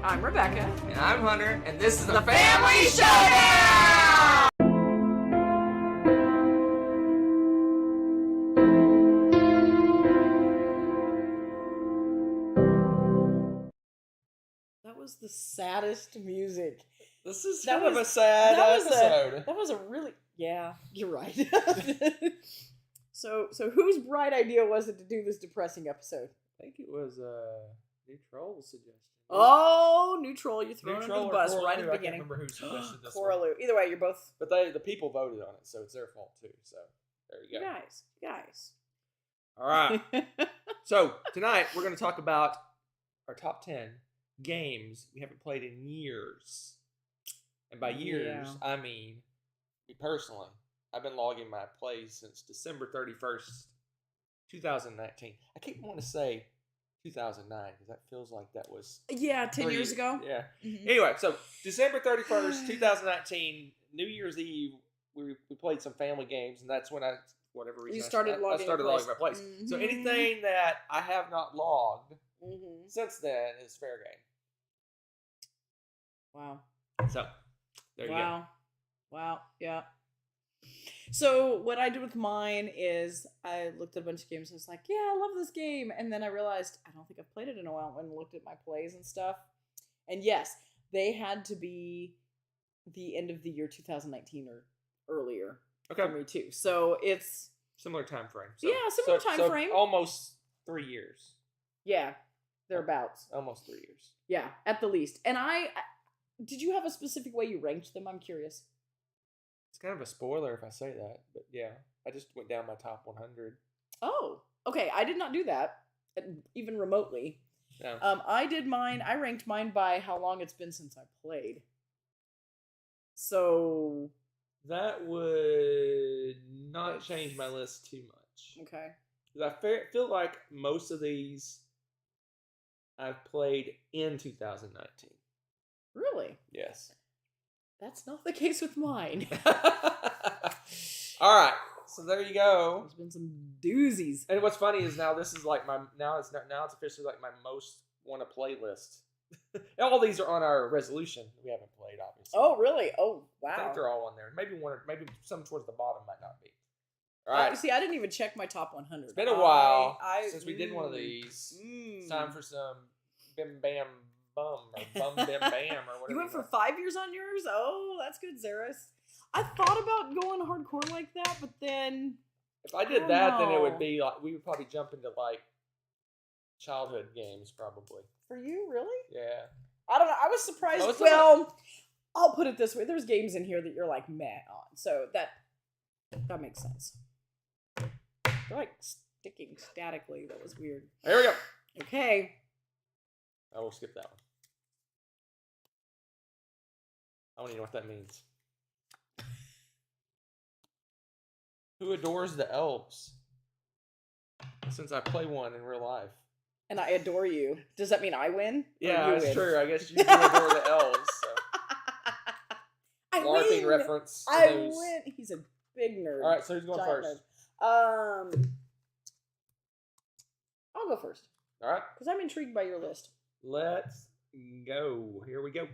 I'm Rebecca. And I'm Hunter, and this is the Family Showdown! That was the saddest music. This is kind of a sad episode. That was a really... Yeah, you're right. So whose bright idea was it to do this depressing episode? I think it was Neutral's suggestion. Oh, Neutral, you're thrown under the bus right at the beginning. I can't remember who suggested this Coraloo. one. Either way, you're both... But the people voted on it, so it's their fault too. So there you go. Guys. All right. So tonight we're going to talk about our top 10 games we haven't played in years. And by years, I mean me personally. I've been logging my plays since December 31st, 2019. I keep wanting to say 2009 because that feels like that was 10 years ago. Yeah. Mm-hmm. Anyway, so December 31st, 2019, New Year's Eve, we played some family games, and that's when I started logging my plays. Mm-hmm. So anything that I have not logged since then is fair game. Wow. So there you go. Wow. Yeah. So what I did with mine is I looked at a bunch of games and was like, yeah, I love this game. And then I realized I don't think I've played it in a while and looked at my plays and stuff. And yes, they had to be the end of the year 2019 or earlier for me too. So it's... Similar time frame. Similar time frame. Almost 3 years. Yeah, thereabouts. Almost 3 years. Yeah, at the least. And did you have a specific way you ranked them? I'm curious. It's kind of a spoiler if I say that, but yeah, I just went down my top 100. Oh, okay. I did not do that, even remotely. No. I did mine. I ranked mine by how long it's been since I played. So that would not change my list too much. Okay. Because I feel like most of these I've played in 2019. Really? Yes. That's not the case with mine. All right, so there you go. There's been some doozies. And what's funny is now this is like now it's officially like my most want to play list. All these are on our resolution. We haven't played, obviously. Oh, really? Oh, wow. I think they're all on there. Maybe maybe some towards the bottom might not be. All right. See, I didn't even check my top 100. It's been a while since we did one of these. It's time for some bim bam bum or bum bim bam or whatever. You went for 5 years on yours? Oh, that's good, Zaris. I thought about going hardcore like that, but then... If I did that, then it would be like... We would probably jump into, like, childhood games, probably. For you? Really? Yeah. I don't know. I was surprised. I'll put it this way. There's games in here that you're, like, meh on. So that makes sense. They're, like, sticking statically. That was weird. Here we go. Okay. I will skip that one. I don't even know what that means. Who adores the elves? Since I play one in real life. And I adore you. Does that mean I win? Yeah, that's true. I guess you do adore the elves. So. I LARPing win. reference. I win. He's a big nerd. All right, so who's going first? I'll go first. All right. Because I'm intrigued by your list. Let's go. Here we go.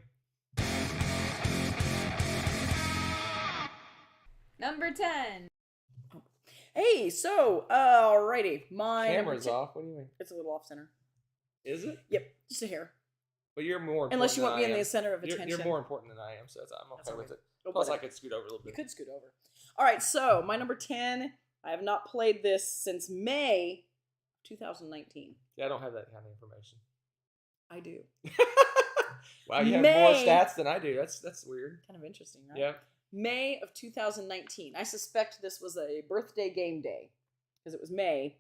Number 10. Hey, so, alrighty. My camera's off. What do you mean? It's a little off center. Is it? Yep, just a hair. But you're more important. Unless you want me in the center of attention. You're more important than I am, so I'm okay with it. Oh, plus, I could scoot over a little bit. You could scoot over. Alright, so, my number 10. I have not played this since May 2019. Yeah, I don't have that kind of information. I do. Wow, you have more stats than I do. That's weird. Kind of interesting, right? Yeah. May of 2019. I suspect this was a birthday game day because it was May,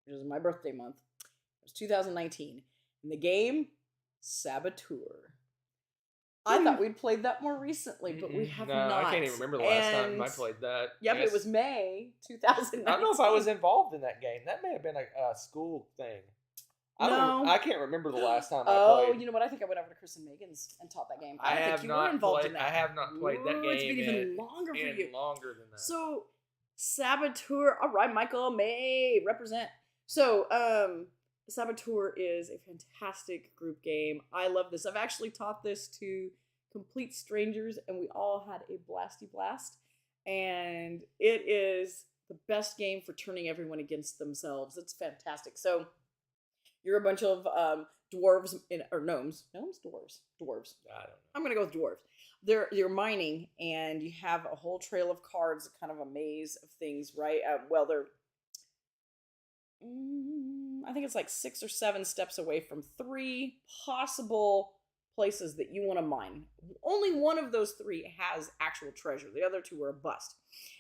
which is my birthday month. It was 2019. And the game, Saboteur. I thought we'd played that more recently, but we have not. I can't even remember the last time I played that. Yep, it was May 2019. I don't know if I was involved in that game. That may have been a school thing. I can't remember the last time I played. Oh, you know what? I think I went over to Chris and Megan's and taught that game. I don't think you were involved in that. I have not played that game. It's been even longer for you. Longer than that. So, Saboteur. All right, Michael May, represent. So, Saboteur is a fantastic group game. I love this. I've actually taught this to complete strangers, and we all had a blasty blast. And it is the best game for turning everyone against themselves. It's fantastic. So you're a bunch of dwarves or gnomes. Gnomes, dwarves. I don't know. I'm gonna go with dwarves. You're mining, and you have a whole trail of cards, kind of a maze of things, right? Well, they're I think it's like 6 or 7 steps away from 3 possible places that you want to mine. Only one of those 3 has actual treasure. The other 2 are a bust.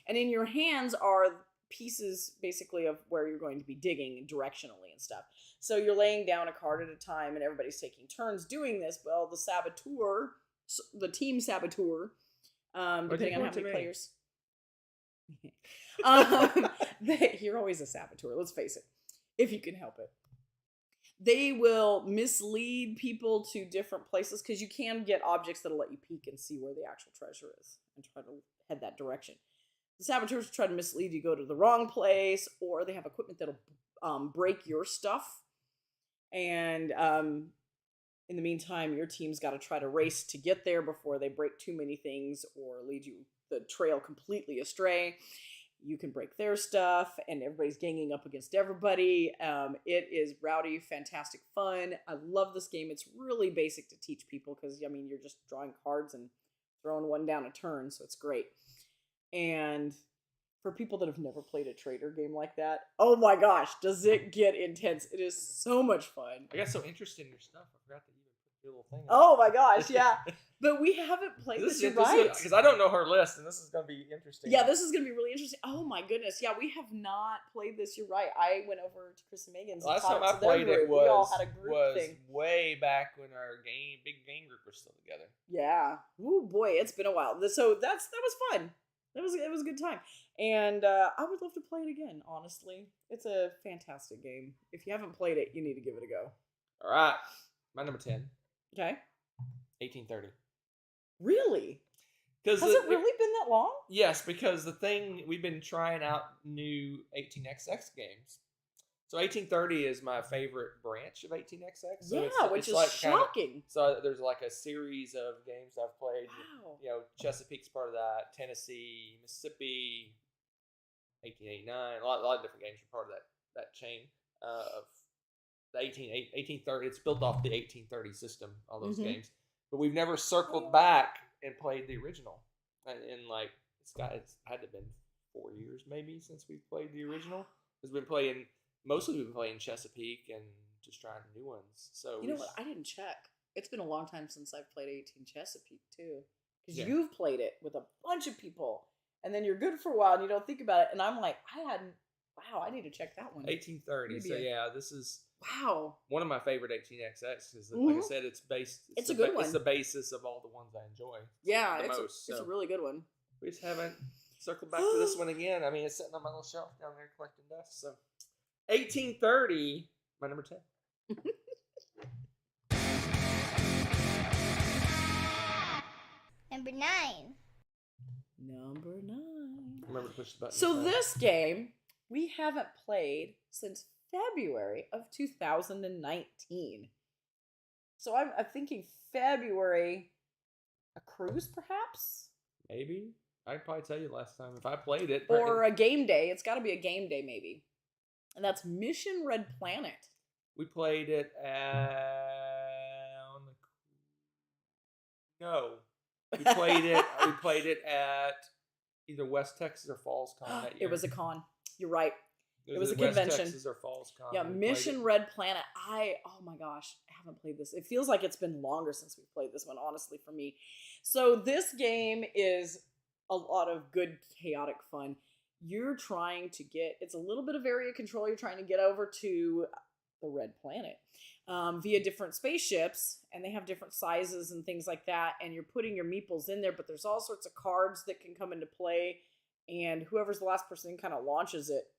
And in your hands are pieces basically of where you're going to be digging directionally and stuff. So you're laying down a card at a time, and everybody's taking turns doing this. Well, the Saboteur, the team Saboteur, depending on how many players. You're always a Saboteur, let's face it, if you can help it. They will mislead people to different places because you can get objects that'll let you peek and see where the actual treasure is and try to head that direction. The Saboteurs try to mislead you, go to the wrong place, or they have equipment that'll break your stuff. And in the meantime, your team's got to try to race to get there before they break too many things or lead you the trail completely astray. You can break their stuff, and everybody's ganging up against everybody. It is rowdy, fantastic fun. I love this game. It's really basic to teach people because, I mean, you're just drawing cards and throwing one down a turn, so it's great. And for people that have never played a trader game like that, oh my gosh, does it get intense. It is so much fun. I got so interested in your stuff, I forgot that you even put your little thing Oh my gosh, yeah. But we haven't played this, you're right. Because I don't know her list, and this is going to be interesting. Yeah, this is going to be really interesting. Oh my goodness. Yeah, we have not played this. You're right. I went over to Chris and Megan's. Last time I played it we all had a group thing. Way back when our big game group was still together. Yeah. Ooh, boy, it's been a while. So that was fun. It was a good time. And I would love to play it again, honestly. It's a fantastic game. If you haven't played it, you need to give it a go. All right. My number 10. Okay. 1830. Really? Has it really been that long? Yes, because the thing, we've been trying out new 18XX games. So 1830 is my favorite branch of 18XX. So yeah, which is like shocking. So there's like a series of games I've played. Wow. You know, Chesapeake's part of that. Tennessee, Mississippi, 1889. A lot of different games are part of that chain of the 1830. It's built off the 1830 system, all those games. But we've never circled back and played the original. And like, it's had to have been 4 years maybe since we've played the original. Because we've been playing Chesapeake and just trying new ones. So you know what? I didn't check. It's been a long time since I've played 18 Chesapeake too. Because you've played it with a bunch of people. And then you're good for a while and you don't think about it. And I'm like, I need to check that one. 1830. So yeah, this is one of my favorite 18XX because, like I said, it's based. It's a good one. It's the basis of all the ones I enjoy. Yeah, it's a really good one. We just haven't circled back to this one again. I mean, it's sitting on my little shelf down there collecting dust. So 1830, my number 10. Number 9. Number 9. Remember to push the button. So this game we haven't played since February of 2019. So I'm thinking February, a cruise perhaps? Maybe. I'd probably tell you last time if I played it. Or a game day. It's got to be a game day maybe. And that's Mission Red Planet. We played it We played it at either West Texas or Falls Con that year. It was a con. You're right. It was a West convention. Texas or Falls Con. Yeah, Mission Red Planet. Oh my gosh, I haven't played this. It feels like it's been longer since we played this one, honestly, for me. So this game is a lot of good, chaotic fun. You're trying to it's a little bit of area control. You're trying to get over to the Red Planet via different spaceships, and they have different sizes and things like that, and you're putting your meeples in there, but there's all sorts of cards that can come into play, and whoever's the last person kind of launches it.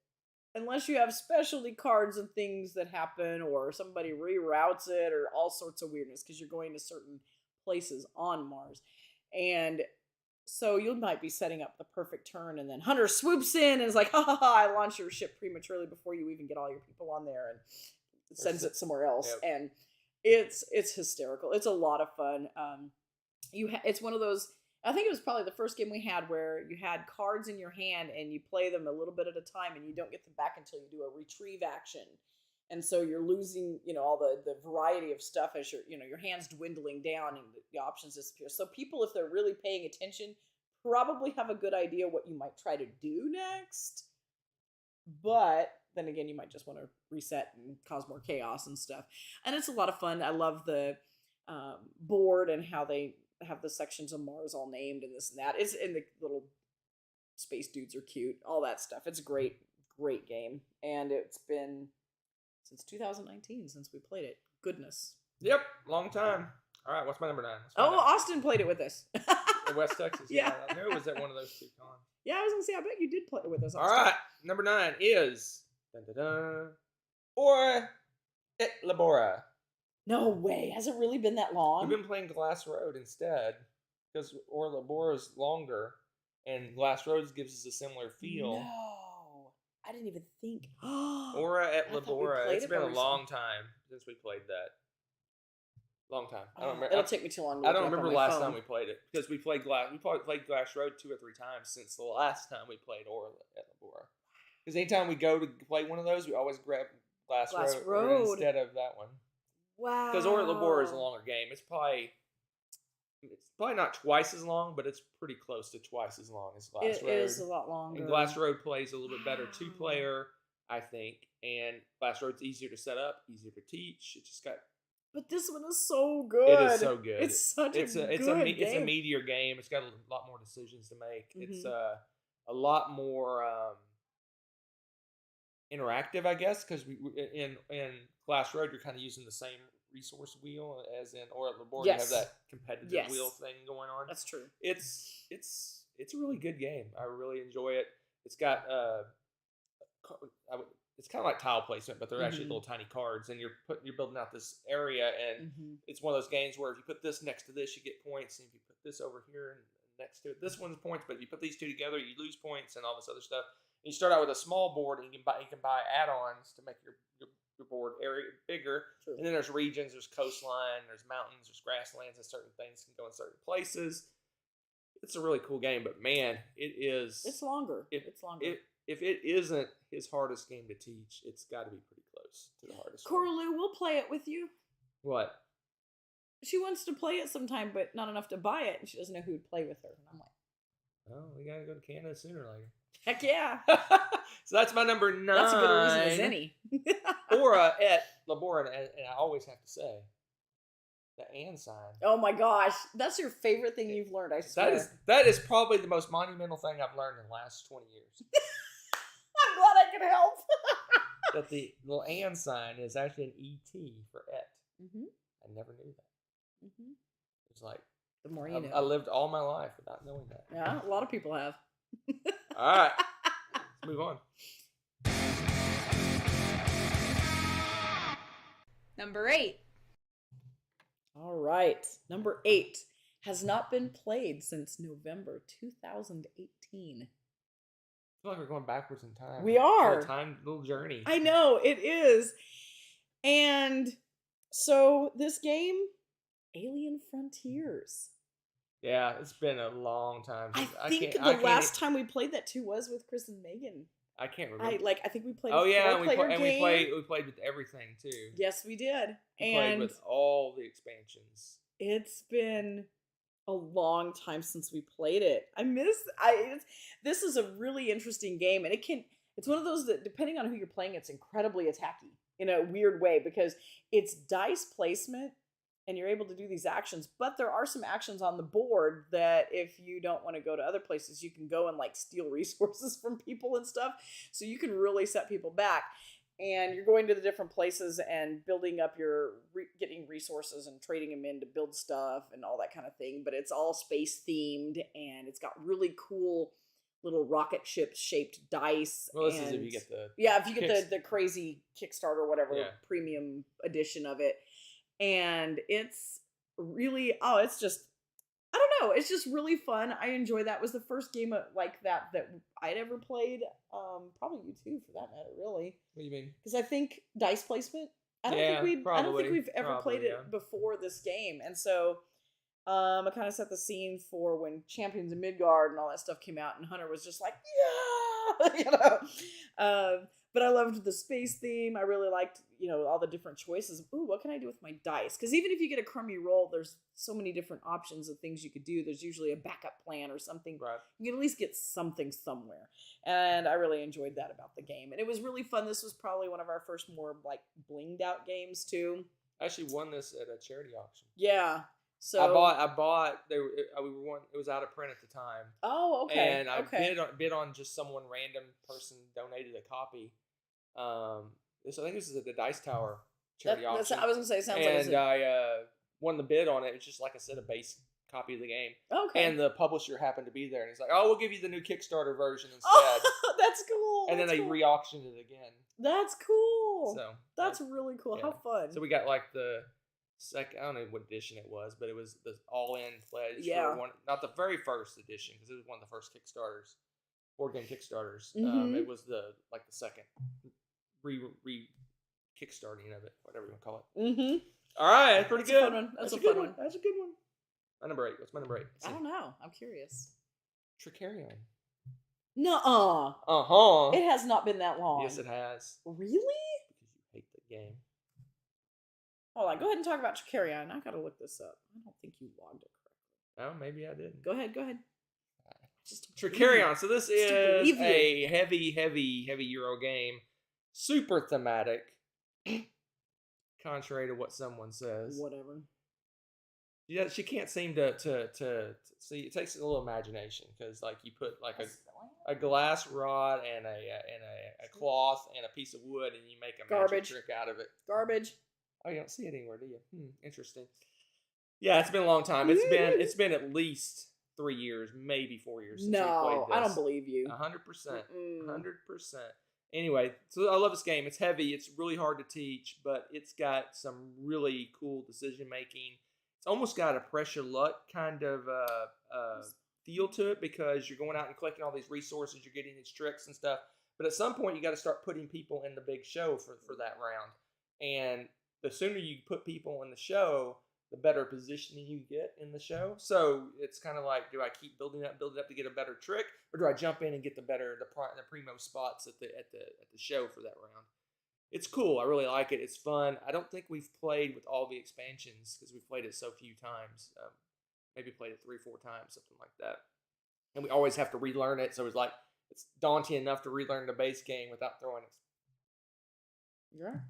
Unless you have specialty cards and things that happen, or somebody reroutes it, or all sorts of weirdness, because you're going to certain places on Mars. And so you might be setting up the perfect turn, and then Hunter swoops in and is like, ha ha ha, I launched your ship prematurely before you even get all your people on there. And sends it somewhere else, Yep. and it's hysterical. It's a lot of fun. It's one of those. I think it was probably the first game we had where you had cards in your hand and you play them a little bit at a time, and you don't get them back until you do a retrieve action. And so you're losing, all the variety of stuff as your hand's dwindling down and the options disappear. So people, if they're really paying attention, probably have a good idea what you might try to do next. But then again, you might just want to reset and cause more chaos and stuff. And it's a lot of fun. I love the board and how they have the sections of Mars all named and this and that. It's in the little space dudes are cute, all that stuff. It's a great game, and it's been since 2019 since we played it. Goodness. Yep, long time. All right, what's my number 9? Austin played it with us. In West Texas. Yeah. I knew it was at one of those 2 cons. Yeah, I was gonna say, I bet you did play it with us. All right, number 9 is or at Labora. No way. Has it really been that long? We've been playing Glass Road instead because Or Labora is longer, and Glass Roads gives us a similar feel. No, I didn't even think. Aura at Labora. It's been a long time since we played that. Long time. I don't remember. It'll take me too long. I don't remember the last time we played it because we played Glass. We probably played Glass Road 2 or 3 times since the last time we played Aura at Labora. Because anytime we go to play one of those, we always grab Glass Road instead of that one. Wow. Because Aura at Labora is a longer game. It's probably not twice as long, but it's pretty close to twice as long as Glass Road. It is a lot longer. And Glass Road plays a little bit better 2-player, I think. And Glass Road's easier to set up, easier to teach. It just got. But this one is so good. It is so good. It's such a good game. It's a meatier game. It's got a lot more decisions to make. Mm-hmm. It's a lot more interactive, I guess, because in Glass Road you're kind of using the same resource wheel as in Aura at Labora. Yes. You have that competitive wheel thing going on. That's true. It's a really good game. I really enjoy it. It's got it's kind of like tile placement, but they're actually little tiny cards, and you're building out this area, and it's one of those games where if you put this next to this, you get points, and if you put this over here and next to it, this one's points, but if you put these 2 together, you lose points and all this other stuff. And you start out with a small board, and you can buy add-ons to make your board area bigger. True. And then there's regions, there's coastline, there's mountains, there's grasslands, and certain things can go in certain places. It's a really cool game, but man, it is. It's longer. It's longer. If it isn't his hardest game to teach, it's got to be pretty close to the hardest. Coraloo, we'll play it with you. What? She wants to play it sometime, but not enough to buy it, and she doesn't know who would play with her. And I'm like, oh, we gotta go to Canada sooner or later. Heck yeah! So that's my number 9. That's a good reason as any. Aura at Labora, and I always have to say, the and sign. Oh my gosh, that's your favorite thing you've learned, I swear. That is probably the most monumental thing I've learned in the last 20 years. I'm glad I could help. That the little and sign is actually an ET for et. Mm-hmm. I never knew that. Mm-hmm. It's like, the more you know. I lived all my life without knowing that. Yeah, a lot of people have. All right, let's move on. Number 8. All right, number 8 has not been played since November 2018. I feel like we're going backwards in time. We are. It's a time little journey. I know, it is. And so this game, Alien Frontiers. Yeah, it's been a long time. I think the last time we played that too was with Chris and Megan. I can't remember. I think we played. Oh yeah, we played with everything too. Yes, we did. We played with all the expansions. It's been a long time since we played it. This is a really interesting game, and it's one of those that, depending on who you're playing, it's incredibly attacky in a weird way, because it's dice placement and you're able to do these actions, but there are some actions on the board that if you don't want to go to other places, you can go and like steal resources from people and stuff. So you can really set people back. And you're going to the different places and building up getting resources and trading them in to build stuff and all that kind of thing. But it's all space themed, and it's got really cool little rocket ship shaped dice. Well, this is if you get the crazy Kickstarter or whatever premium edition of it. And it's really, it's just, I don't know, it's just really fun. I enjoy that. It was the first game like that I'd ever played. Probably you too, for that matter, really. What do you mean? Because I think dice placement I don't think we've ever played it yeah. before this game, and so I kind of set the scene for when Champions of Midgard and all that stuff came out, and Hunter was just like, yeah, you know. But I loved the space theme. I really liked, all the different choices. Ooh, what can I do with my dice? Because even if you get a crummy roll, there's so many different options of things you could do. There's usually a backup plan or something. Right. You can at least get something somewhere. And I really enjoyed that about the game. And it was really fun. This was probably one of our first more like blinged out games too. I actually won this at a charity auction. Yeah. So I bought. It was out of print at the time. Oh, okay. And I bid on just someone random person donated a copy. I think this is at the Dice Tower charity auction. I was gonna say sounds and like I won the bid on it. It's just like I said, a base copy of the game. Okay. And the publisher happened to be there, and he's like, "Oh, we'll give you the new Kickstarter version instead." Oh, that's cool. And then they re-auctioned it again. That's cool. So that's really cool. Yeah. How fun. So we got like the second. I don't know what edition it was, but it was the all-in pledge. Yeah. For one, not the very first edition, because it was one of the first Kickstarters, board game Kickstarters. Mm-hmm. It was the second re kickstarting of it, whatever you want to call it. Mm-hmm. All right, that's pretty That's good. a fun one. That's a good fun one. That's a good one. My number 8. What's my number 8? I don't know. I'm curious. Tricarion. Nuh-uh. Uh-huh. It has not been that long. Yes, it has. Really? Because you hate the game. Hold on. Go ahead and talk about Tricarion. I gotta look this up. I don't think you logged it correctly. Oh, maybe I didn't. Go ahead. Tricarion. So this is believe you. a heavy Euro game. Super thematic. Contrary to what someone says. Whatever. Yeah, she can't seem to see. It takes a little imagination because, like, you put like a glass rod and a cloth and a piece of wood, and you make a magic trick out of it. Garbage. Oh, you don't see it anywhere, do you? Interesting. Yeah, it's been a long time. It's been at least 3 years, maybe 4 years since we played this. I don't believe you. 100%. 100%. Anyway, so I love this game. It's heavy. It's really hard to teach, but it's got some really cool decision making. It's almost got a pressure luck kind of feel to it because you're going out and collecting all these resources. You're getting these tricks and stuff. But at some point, you got to start putting people in the big show for that round. And the sooner you put people in the show, the better positioning you get in the show. So it's kind of like, do I keep building up to get a better trick, or do I jump in and get the primo spots at the show for that round? It's cool. I really like it. It's fun. I don't think we've played with all the expansions because we've played it so few times. Maybe played it 3 or 4 times, something like that. And we always have to relearn it. So it's daunting enough to relearn the base game without throwing it. Yeah.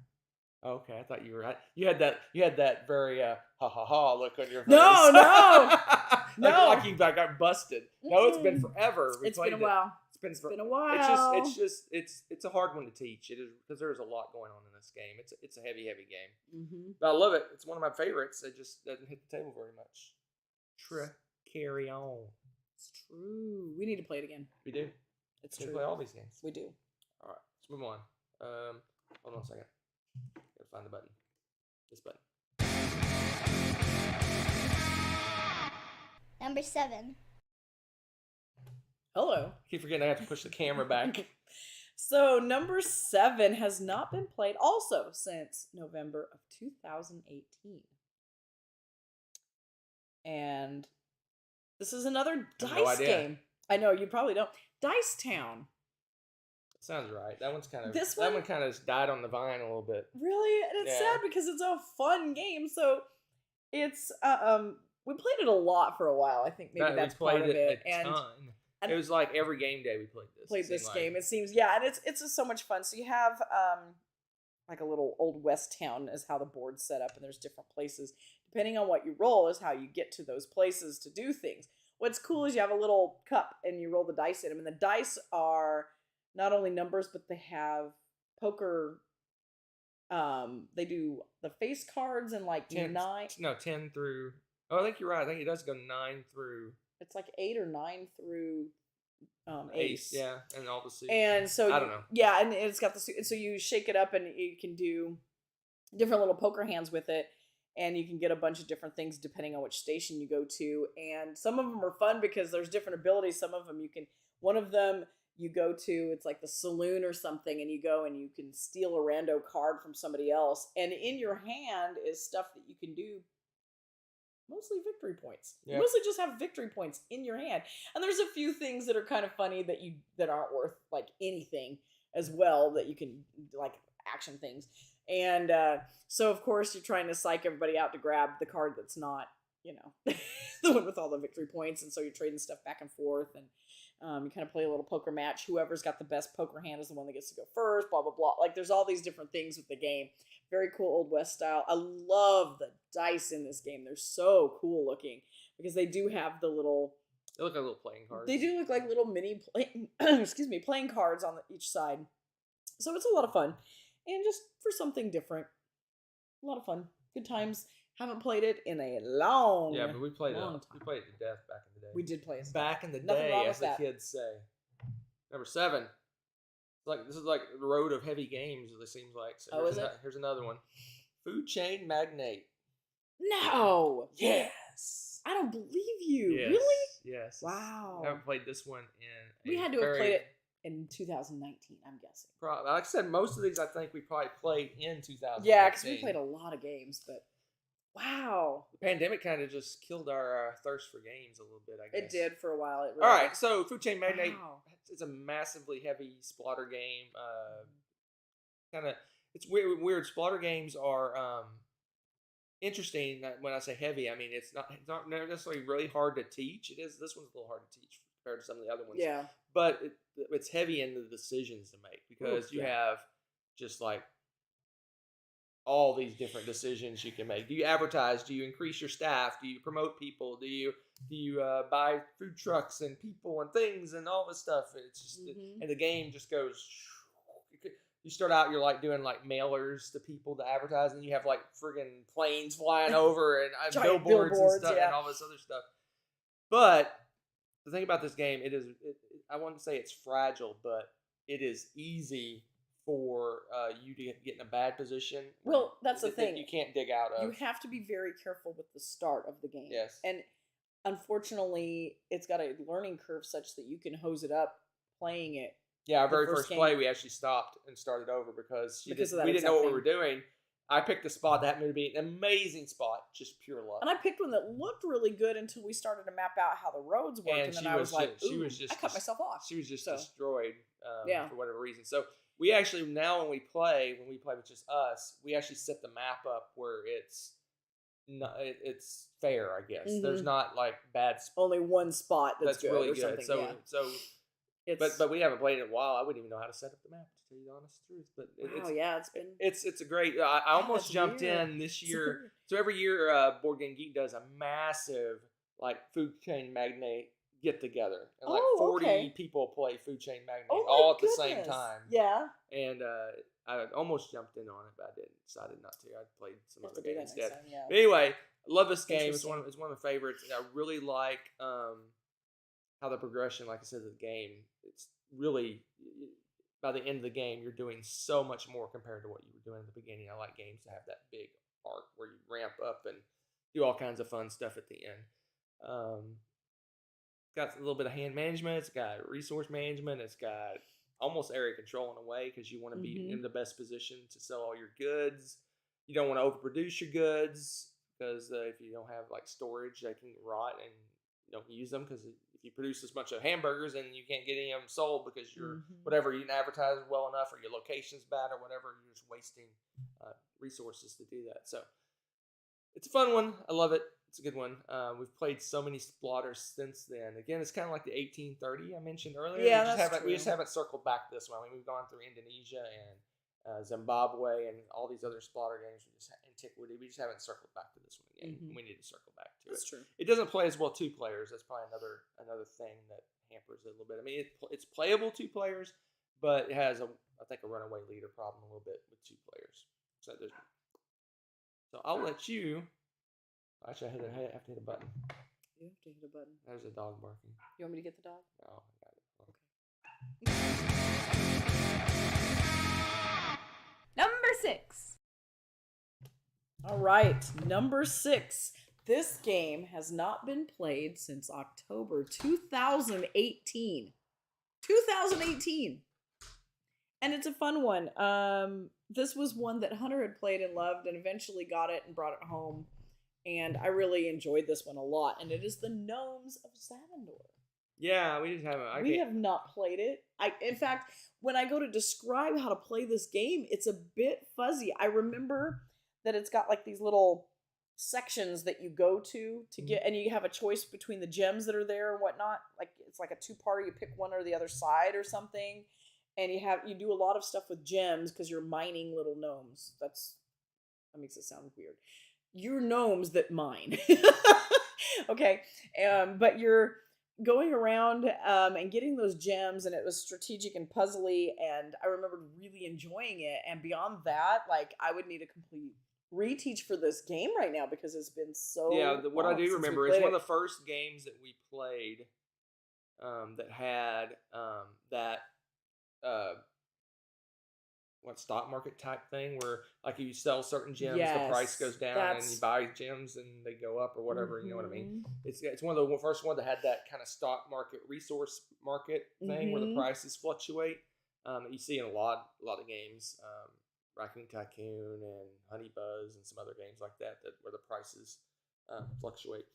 Okay, I thought you were. You had that very ha ha ha look on your face. No. like you got busted. No, it's been forever. It's been a while. It's been a while. It's a hard one to teach. It is because there's a lot going on in this game. It's a heavy game. Mm-hmm. But I love it. It's one of my favorites. It just doesn't hit the table very much. Tricarion. It's true. We need to play it again. We do. It's we true. play all these games. We do. All right, let's move on. Hold on a second. Gotta find the button. This button. Number 7. Hello. I keep forgetting I have to push the camera back. So number 7 has not been played also since November of 2018. And this is another dice game. I know, you probably don't. Dice Town. Sounds right. That one's kind of that one kind of died on the vine a little bit. Really? And it's sad because it's a fun game. So it's we played it a lot for a while. I think maybe that's part of it. And it was like every game day we played this. Game. It seems and it's just so much fun. So you have like a little old west town is how the board's set up, and there's different places. Depending on what you roll is how you get to those places to do things. What's cool is you have a little cup and you roll the dice in them, and the dice are not only numbers, but they have poker. They do the face cards and like 10 through. Oh, I think you're right. I think it does go 9 through. It's like 8 or 9 through ace. Yeah, and all the suits. And so I don't know. Yeah, and it's got the suit. So you shake it up, and you can do different little poker hands with it, and you can get a bunch of different things depending on which station you go to. And some of them are fun because there's different abilities. Some of them one of them you go to, it's like the saloon or something, and you go and you can steal a rando card from somebody else, and in your hand is stuff that you can do, mostly victory points. Yeah. You mostly just have victory points in your hand, and there's a few things that are kind of funny that aren't worth like anything as well, that you can, like action things, and so of course you're trying to psych everybody out to grab the card that's not, the one with all the victory points, and so you're trading stuff back and forth, and you kind of play a little poker match. Whoever's got the best poker hand is the one that gets to go first, blah, blah, blah. Like, there's all these different things with the game. Very cool Old West style. I love the dice in this game. They're so cool looking because they do have the little... They look like little playing cards. They do look like little mini playing cards on each side. So it's a lot of fun. And just for something different. A lot of fun. Good times. Haven't played it in a long Yeah, but we played long it. time. We played it to death back in the day. We did play it. Back in the Nothing day, wrong as with the that. kids say. Number 7. This is like the road of heavy games. It seems like. So Oh, is it? Here's another one. Food Chain Magnate. No! Yes. I don't believe you. Yes. Really? Yes. Wow. I haven't played this one in. We had to have played it in 2019, I'm guessing. Like I said, most of these I think we probably played in 2019. Yeah, because we played a lot of games, but wow. The pandemic kind of just killed our thirst for games a little bit, I guess. It did for a while. It really All right, so Food Chain Magnate Wow. is a massively heavy splatter game. It's weird. Splatter games are interesting. When I say heavy, I mean it's not necessarily really hard to teach. It is. This one's a little hard to teach compared to some of the other ones. Yeah. But it's heavy in the decisions to make because you have just like all these different decisions you can make. Do you advertise? Do you increase your staff? Do you promote people? Do you buy food trucks and people and things and all this stuff? It's just and the game just goes. You start out, you're like doing like mailers to people to advertise, and you have like friggin' planes flying over and billboards and stuff and all this other stuff. But the thing about this game, I wouldn't say it's fragile, but it is easy for you to get in a bad position. Well, that's the thing. You can't dig out of. You have to be very careful with the start of the game. Yes. And unfortunately, it's got a learning curve such that you can hose it up playing it. Yeah, our very first first play, we actually stopped and started over because we didn't know exact what we thing. were doing. I picked a spot that happened to be an amazing spot, just pure luck. And I picked one that looked really good until we started to map out how the roads worked, and then I was like, "Ooh, I cut myself off." She was just destroyed for whatever reason. So we actually now when we play with just us, we actually set the map up where it's fair. I guess there's not like bad. Only one spot that's good really or good. Something. So. But we haven't played it in a while. I wouldn't even know how to set up the map, to tell you the honest truth. But it's a great. I almost jumped in this year. So every year, Board Game Geek does a massive like Food Chain Magnate get together, and like 40 people play Food Chain Magnate all at the same time. Yeah. And I almost jumped in on it, but I decided not to. I played some other game instead. Time, yeah. But anyway, I love this game. It's one of my favorites. And I really like how the progression, like I said, of the game. It's really by the end of the game, you're doing so much more compared to what you were doing in the beginning. I like games to have that big arc where you ramp up and do all kinds of fun stuff at the end. It's got a little bit of hand management. It's got resource management. It's got almost area control in a way because you want to be in the best position to sell all your goods. You don't want to overproduce your goods because if you don't have like storage, they can rot and you don't use them because if you produce as much of hamburgers and you can't get any of them sold because you're whatever, you didn't advertise well enough or your location's bad or whatever, you're just wasting resources to do that. So it's a fun one. I love it. It's a good one. We've played so many splatters since then. Again, it's kind of like the 1830 I mentioned earlier. Yeah, we just haven't circled back to this one. I mean, we've gone through Indonesia and Zimbabwe and all these other splatter games. Antiquity. We just haven't circled back to this one again. We need to circle back to it. That's true. It doesn't play as well 2 players. That's probably another thing that hampers it a little bit. I mean, it's playable 2 players, but it has I think a runaway leader problem a little bit with 2 players. So I'll let you. Actually, I have to hit a button. You have to hit a button. There's a dog barking. You want me to get the dog? Oh, I got it. Okay. Number 6. All right, number 6. This game has not been played since October 2018. 2018. And it's a fun one. This was one that Hunter had played and loved and eventually got it and brought it home. And I really enjoyed this one a lot. And it is the Gnomes of Zavandor. Yeah, we just haven't. We have not played it. In fact, when I go to describe how to play this game, it's a bit fuzzy. I remember that it's got like these little sections that you go to get, and you have a choice between the gems that are there and whatnot. Like it's like a two-parter. You pick one or the other side or something, and you do a lot of stuff with gems because you're mining little gnomes. That makes it sound weird. You're gnomes that mine. Okay, but you're going around and getting those gems, and it was strategic and puzzly, and I remember really enjoying it. And beyond that, like I would need a complete reteach for this game right now because it's been so what I long do since remember we is played one it. of the first games that we played that had that stock market type thing where like you sell certain gems, the price goes down, and you buy gems and they go up or whatever. You know what I mean? It's one of the first ones that had that kind of stock market, resource market thing where the prices fluctuate. You see in a lot of games, Raccoon Tycoon and Honey Buzz and some other games like that where the prices fluctuate.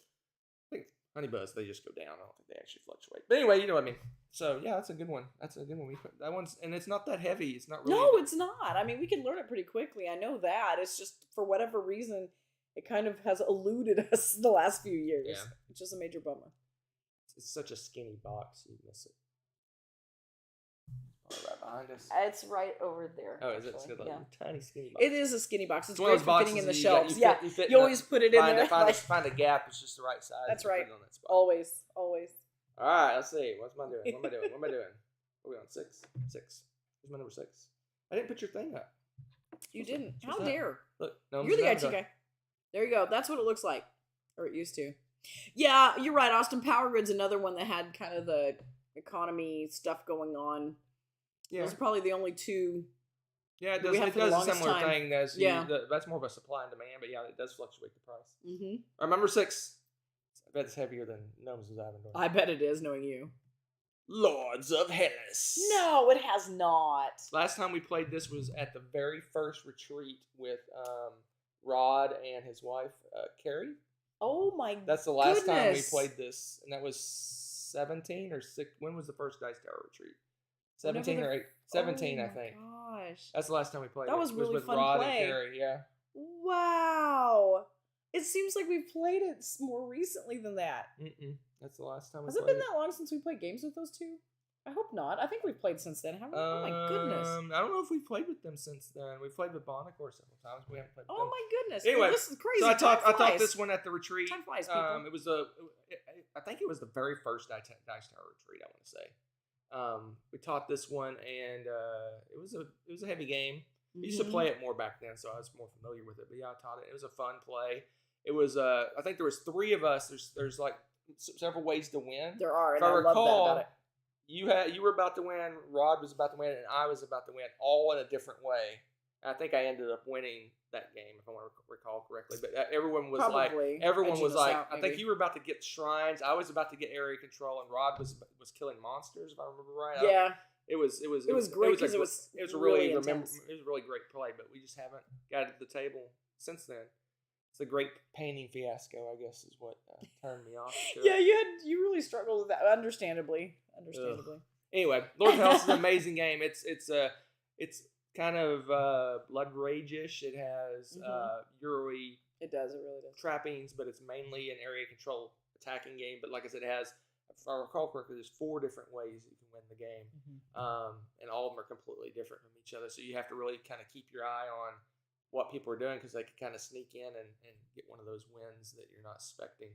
I think Honey Buzz, they just go down. I don't think they actually fluctuate. But anyway, you know what I mean. So yeah, that's a good one. We put that one's, and it's not that heavy. It's not really. No, it's not. I mean, we can learn it pretty quickly. I know that. It's just for whatever reason, it kind of has eluded us the last few years. Yeah. It's just a major bummer. It's such a skinny box, you miss it. Right behind us. It's right over there. Oh, is it? It's a tiny skinny box. It is a skinny box. It's one of great those for fitting in the boxes shelves. you always put it in there. Find a gap. It's just the right size. That's right. Put it on that spot. Always. All right, let's see. What am I doing? What am I doing? Are we on 6? 6. Where's my number 6? I didn't put your thing up. You didn't. What's How that? dare? Look, You're the IT guy. There you go. That's what it looks like. Or it used to. Yeah, you're right. Austin Power Grid's another one that had kind of the economy stuff going on. Yeah. Those are probably the only two. Yeah, it that does. we have It for the does a longest similar time. thing as that's more of a supply and demand, but yeah, it does fluctuate the price. Mm-hmm. All right, number 6. I bet it's heavier than Gnomes of Zavandor. I bet it is, knowing you. Lords of Hellas. No, it has not. Last time we played this was at the very first retreat with Rod and his wife, Carrie. Oh my goodness. That's the last time we played this, and that was 17 or 6. When was the first Dice Tower retreat? 17 or 8? 17, I think. Oh my gosh. That's the last time we played. That was really with fun Rod play. and Carrie, yeah. Wow. It seems like we've played it more recently than that. That's the last time we Has played it been that long since we played games with those two? I hope not. I think we've played since then, haven't we? Oh my goodness. I don't know if we've played with them since then. We've played with Bonacore several times. We haven't played with them. Oh my goodness. Anyway, well, this is crazy. So I taught this one at the retreat. Time flies, people. It was I think it was the very first Dice Tower retreat, I want to say. We taught this one, and it was a heavy game. I used to play it more back then, so I was more familiar with it. But yeah, I taught it. It was a fun play. It was I think there was 3 of us. There's like several ways to win. There are, and if I love that about it. You were about to win, Rod was about to win, and I was about to win, all in a different way. I think I ended up winning that game, if I want to recall correctly. But everyone was Probably I think you were about to get shrines. I was about to get area control, and Rod was killing monsters, if I remember right. Yeah. It was great because it was a really great play, but we just haven't got it to the table since then. It's a great painting fiasco, I guess, is what turned me off. Yeah, you really struggled with that, understandably. Anyway, Lord of Hellas is an amazing game. It's kind of blood rage-ish. It has Euro-y. It does. It really does. Trappings, but it's mainly an area control attacking game. But like I said, it has, if I recall correctly, there's 4 different ways you can win the game, and all of them are completely different from each other. So you have to really kind of keep your eye on what people are doing, because they can kind of sneak in and get one of those wins that you're not expecting.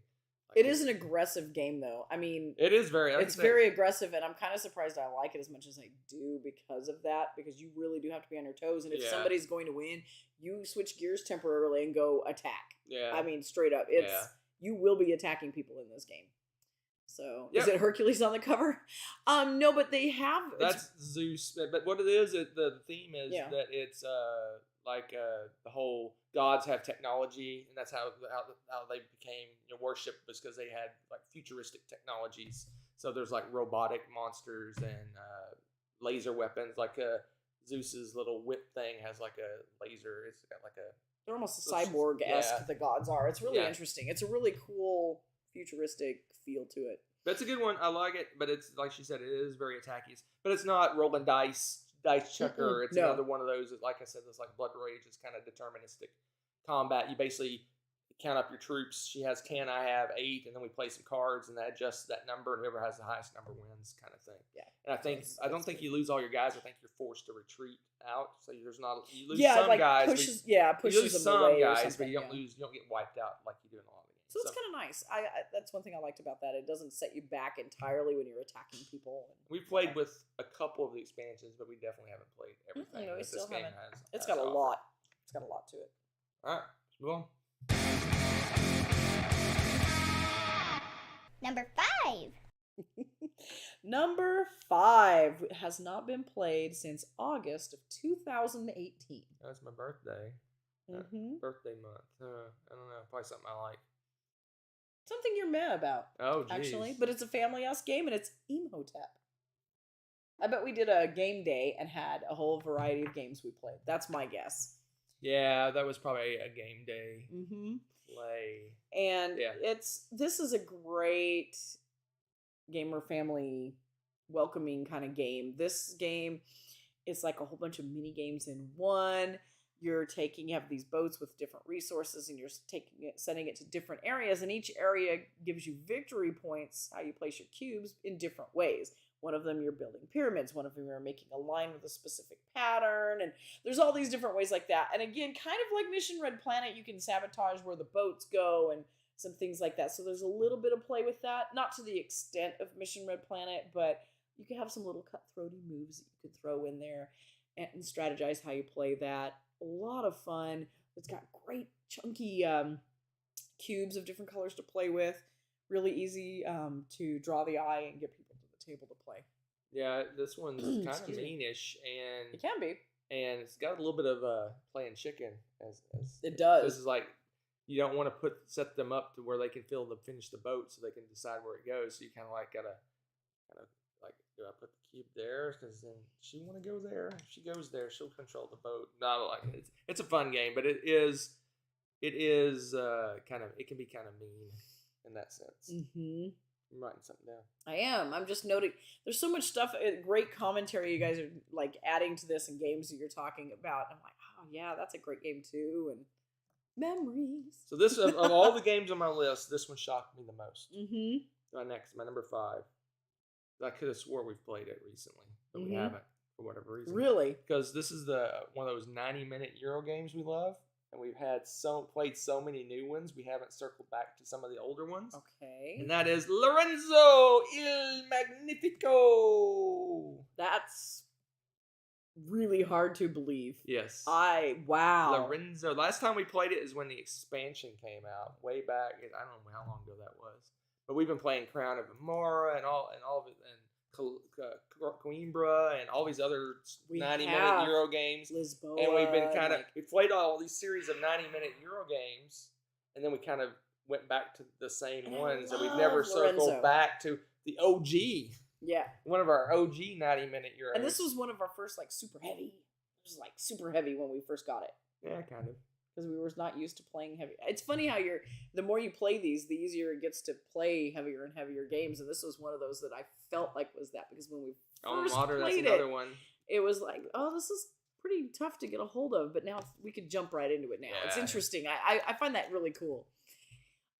It is an aggressive game, though. I mean, it is very. It's very aggressive, and I'm kind of surprised I like it as much as I do because of that. Because you really do have to be on your toes, and if somebody's going to win, you switch gears temporarily and go attack. Yeah, I mean, straight up, you will be attacking people in this game. So, is it Hercules on the cover? No, but they have. That's Zeus, but what it is, the theme is that it's the whole gods have technology, and that's how they became worshipped, was because they had like futuristic technologies. So there's like robotic monsters and laser weapons. Like Zeus's little whip thing has like a laser. It's got like a. They're almost cyborg-esque. Yeah. The gods are. It's really Yeah. interesting. It's a really cool futuristic feel to it. That's a good one. I like it, but it's like she said, it is very attacky. But it's not rolling dice chucker. It's No. another one of those. Like I said, it's like Blood Rage. It's kind of deterministic combat. You basically count up your troops. She has 10, I have 8, and then we play some cards, and that adjusts that number, and whoever has the highest number wins, kind of thing. Yeah. And I don't think you lose all your guys. I think you're forced to retreat out. So there's not you lose Yeah, some like guys. pushes you pushes lose them some away or guys, something. but you don't get wiped out like you do in a lot of games. So it's kind of nice. I that's one thing I liked about that. It doesn't set you back entirely when you're attacking people. We've played with a couple of the expansions, but we definitely haven't played everything No, we that still this game haven't. has. It's has got a to lot. offer. It's got a lot to it. All right, let's move on. Number 5. Number 5 has not been played since August of 2018. That's my birthday. Mm-hmm. Birthday month. I don't know. Probably something I like. Something you're mad about, Oh, geez. actually. But it's a family-us game, and it's Imhotep. I bet we did a game day and had a whole variety of games we played. That's my guess. Yeah, that was probably a game day Mm-hmm. play. And Yeah. this is a great gamer family welcoming kind of game. This game is like a whole bunch of mini games in one. You have these boats with different resources, and you're sending it to different areas, and each area gives you victory points, how you place your cubes in different ways. One of them you're building pyramids, one of them you're making a line with a specific pattern, and there's all these different ways like that. And again, kind of like Mission Red Planet, you can sabotage where the boats go and some things like that. So there's a little bit of play with that, not to the extent of Mission Red Planet, but you can have some little cutthroaty moves that you could throw in there and strategize how you play that. A lot of fun. It's got great chunky cubes of different colors to play with. Really easy to draw the eye and get people to the table to play. Yeah, this one's kind of Excuse me. meanish, and It can be. and it's got a little bit of playing chicken. As It does. This is like you don't want to set them up to where they can finish the boat, so they can decide where it goes. So you kind of like gotta like, do I put the cube there? Because then she want to go there. If she goes there, she'll control the boat. No, like it's a fun game, but it is kind of, it can be kind of mean in that sense. Mm-hmm. I'm writing something down. I am. I'm just noting. There's so much stuff. Great commentary you guys are like adding to this and games that you're talking about. I'm like, oh yeah, that's a great game too, and memories. So this of all the games on my list, this one shocked me the most. Mm-hmm. My next, my number 5. I could have swore we've played it recently, but we Mhm. haven't for whatever reason. Really? Because this is one of those 90-minute Euro games we love, and we've played so many new ones, we haven't circled back to some of the older ones. Okay. And that is Lorenzo il Magnifico. That's really hard to believe. Yes. Wow. Lorenzo. Last time we played it is when the expansion came out, way back. I don't know how long ago that was. But we've been playing Crown of Amora and all of it, and Coimbra and all these other 90-minute Euro games. Lisboa. And we've been we played all these series of 90-minute Euro games, and then we kind of went back to the same And I ones, and we've love never circled Lorenzo. back to the OG. Yeah. One of our OG 90-minute Euros. And this was one of our first like super heavy. It was like super heavy when we first got it. Yeah, kind of. Because we were not used to playing heavy. It's funny how the more you play these, the easier it gets to play heavier and heavier games. And this was one of those that I felt like was that, because when we first Mater, that's played another it, one. it was like, oh, this is pretty tough to get a hold of. But now we could jump right into it now. It's Yeah. interesting. I find that really cool.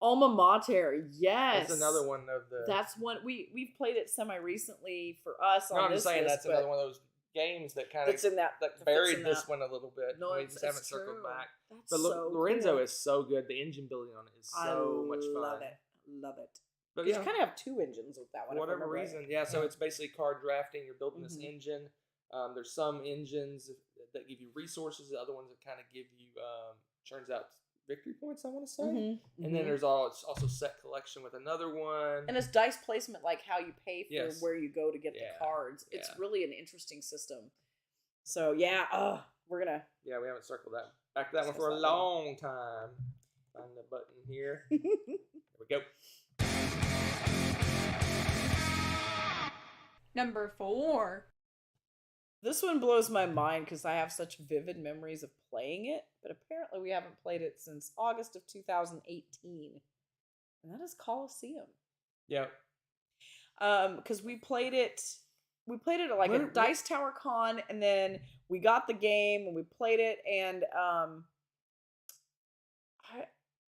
Alma Mater, yes. That's another one of the... That's one we've played it semi-recently for us No, on I'm this just saying list, that's another one of those games that kind of that's in that buried in this that. one a little bit. No, we just haven't circled back. That's But so Lorenzo cool. is so good. The engine building on it is so much fun. Love it. Love it. But You yeah, kind of have 2 engines with that one. for if I whatever remember right. reason. Yeah, so Yeah. it's basically card drafting. You're building this Mhm. engine. There's some engines that give you resources. The other ones that kind of give you, turns out, victory points, I want to say. Mhm, And then mhm. there's also set collection with another one. And it's dice placement, like how you pay for Yes. where you go to get Yeah. the cards. It's Yeah. really an interesting system. So yeah, we're gonna. Yeah, we haven't circled back to that one Discuss for a that one. long time. Find the button here. There we go. Number 4. This one blows my mind because I have such vivid memories of playing it, but apparently we haven't played it since August of 2018. And that is Coliseum. Yep. Because we played it at like a Dice Tower Con, and then we got the game and we played it, and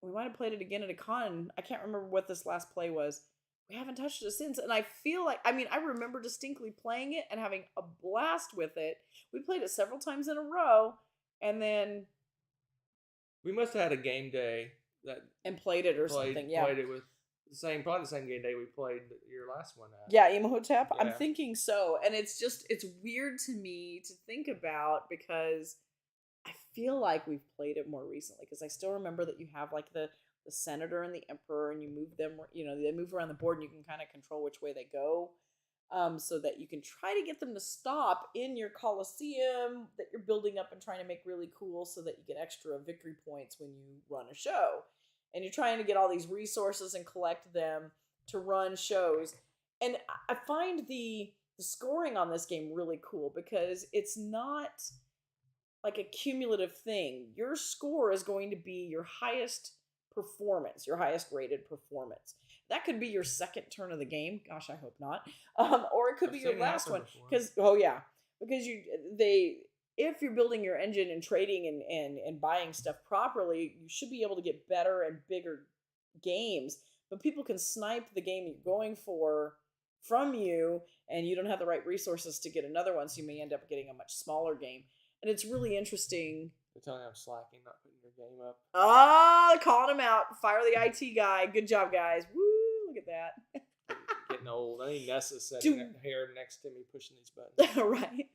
we might have played it again at a con. I can't remember what this last play was. We haven't touched it since, and I feel like, I remember distinctly playing it and having a blast with it. We played it several times in a row, and then we must have had a game day and played it something. Yeah, played it with probably the same game day we played your last one at. Yeah, Imhotep. Yeah. I'm thinking so, and it's weird to me to think about because I feel like we've played it more recently, because I still remember that you have like the senator and the emperor, and you move them, they move around the board, and you can kind of control which way they go, so that you can try to get them to stop in your Coliseum that you're building up and trying to make really cool, so that you get extra victory points when you run a show. And you're trying to get all these resources and collect them to run shows. And I find the scoring on this game really cool, because it's not like a cumulative thing. Your score is going to be your highest performance, your highest rated performance. That could be your second turn of the game. Gosh, I hope not. Or it could be your last one. Because if you're building your engine and trading and buying stuff properly, you should be able to get better and bigger games. But people can snipe the game you're going for from you, and you don't have the right resources to get another one, so you may end up getting a much smaller game. And it's really interesting. They're telling you I'm slacking, not putting your game up. Oh, calling him out. Fire the IT guy. Good job, guys. Woo, look at that. Getting old. I need Nessa sitting here next to me pushing these buttons. Right.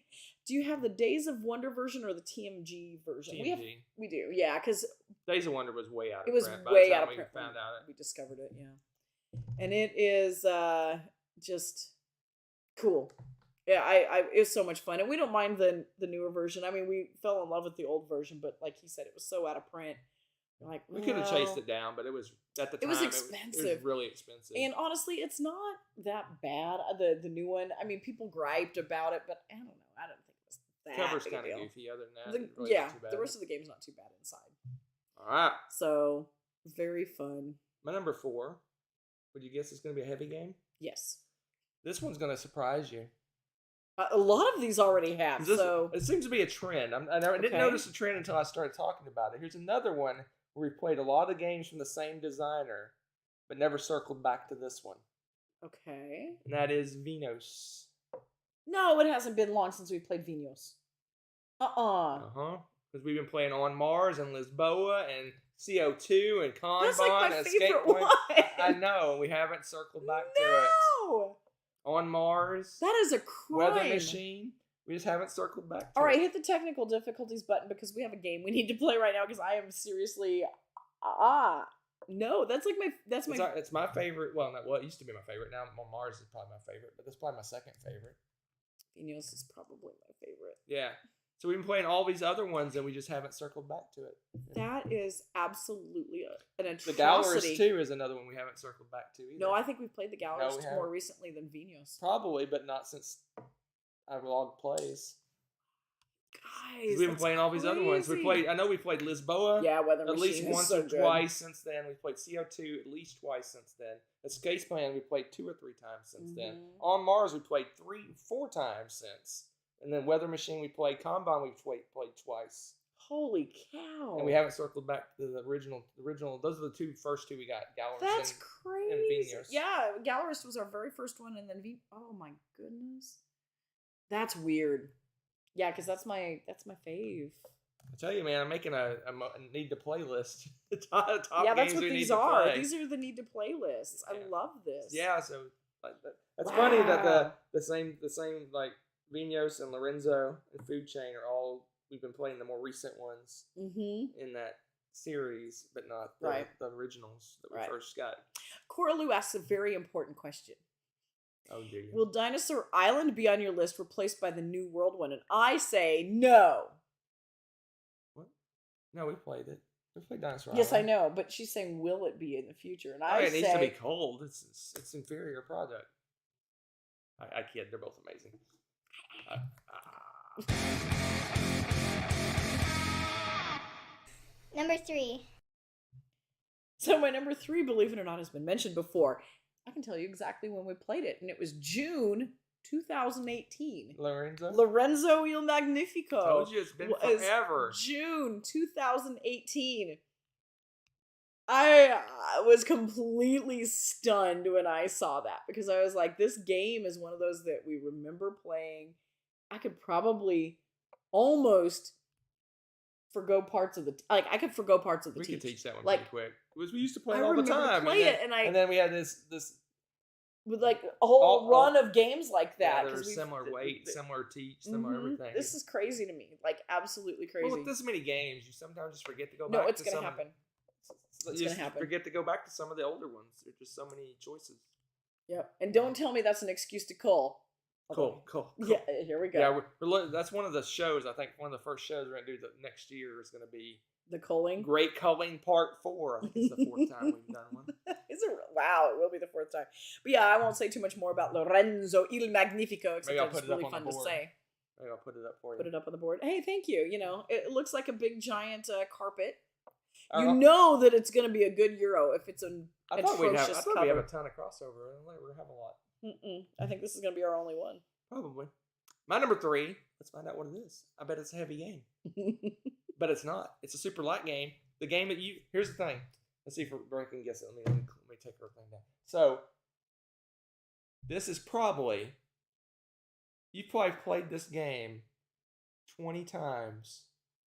Do you have the Days of Wonder version or the TMG version? TMG. We do, yeah, because Days of Wonder was way out of print. It was way out of print. We found out we discovered it, yeah. And it is just cool. Yeah, it was so much fun, and we don't mind the newer version. I mean, we fell in love with the old version, but like he said, it was so out of print. Like, we could have chased it down, but it was at the time. It was expensive. It was really expensive. And honestly, it's not that bad. The new one. I mean, people griped about it, but I don't know. I don't think it was that. Cover's kind of goofy. Other than that, really not too bad. The rest of the game's not too bad inside. All right. So very fun. My number 4. Would you guess it's going to be a heavy game? Yes. This one's going to surprise you. A lot of these already have. So it seems to be a trend. I didn't notice the trend until I started talking about it. Here's another one where we played a lot of games from the same designer, but never circled back to this one. Okay. And that is Vinhos. No, it hasn't been long since we played Vinhos. Because we've been playing On Mars and Lisboa and CO2 and Kanban. That's like my and favorite one. I know, and we haven't circled back to it. No! On Mars. That is a crime. Weather Machine. We just haven't circled back to it. All right, hit the technical difficulties button, because we have a game we need to play right now, because I am seriously... No, that's like It's my favorite. Well, it used to be my favorite. Now On Mars is probably my favorite, but that's probably my second favorite. Vinhos is probably my favorite. Yeah. So we've been playing all these other ones, and we just haven't circled back to it. That is absolutely an atrocity. The Gallerist 2 is another one we haven't circled back to either. No, I think we've played the Gallerist more recently than Vinhos. Probably, but not since I've logged plays. Guys, we've been playing all these other ones. I know we played Lisboa. Yeah, Weather at Machine least once or twice since then. We played CO2 at least twice since then. Escape Plan we played 2 or 3 times since then. On Mars we played 3-4 times since. And then Weather Machine we played. Kanban we played twice. Holy cow! And we haven't circled back to the original. Those are the first two we got. Gallerist. That's crazy. And Vinhos. Yeah, Gallerist was our very first one, and then Oh my goodness, that's weird. Yeah, because that's my fave. I tell you, man, I'm making a need to play list. Top yeah, that's games what we these need are. To play. These are the need to play lists. Yeah. I love this. Yeah, so that's funny that the same like Vinhos and Lorenzo and Food Chain are all we've been playing the more recent ones in that series, but not the originals that we first got. Cora Lou asks a very important question. Oh, do you? Will Dinosaur Island be on your list, replaced by the New World one? And I say no. What? No, we played it. We played Dinosaur Yes, Island. I know, but she's saying, will it be in the future? And it needs to be cold. It's inferior product. I kid. They're both amazing. Number 3. So my number 3, believe it or not, has been mentioned before. I can tell you exactly when we played it, and it was June 2018. Lorenzo Il Magnifico. Told you it's been forever. June 2018. I was completely stunned when I saw that, because I was like, this game is one of those that we remember playing. I could probably almost forgo parts of the I could forgo parts of the We teach. could teach that one like, pretty quick. Because we used to play I it all the remember time. play it, and then we had this with like a whole run of games like that. Yeah, there was similar weight, similar teach, similar everything. This is crazy to me. Like, absolutely crazy. Well, with this many games, you sometimes just forget to go back. No, it's going to happen. It's going to happen. Forget to go back to some of the older ones. There's just so many choices. Yep. And don't tell me that's an excuse to cull. Cool. Yeah, here we go. Yeah, we're that's one of the shows. I think one of the first shows we're going to do the next year is going to be the culling. Great Culling Part 4. I think it's the 4th time we've done one. Wow, it will be the 4th time. But yeah, I won't say too much more about Lorenzo Il Magnifico, except that it's really fun to say. Maybe I'll put it up for you. Put it up on the board. Hey, thank you. You know, it looks like a big giant carpet. You know that it's going to be a good Euro if it's an atrocious cover. I thought we have a ton of crossover. We're going to have a lot. I think this is going to be our only one. Probably. My number 3, let's find out what it is. I bet it's a heavy game. But it's not. It's a super light game. The game that here's the thing. Let's see if Brent can guess it. Let me take her thing down. So, this is probably, you've probably played this game 20 times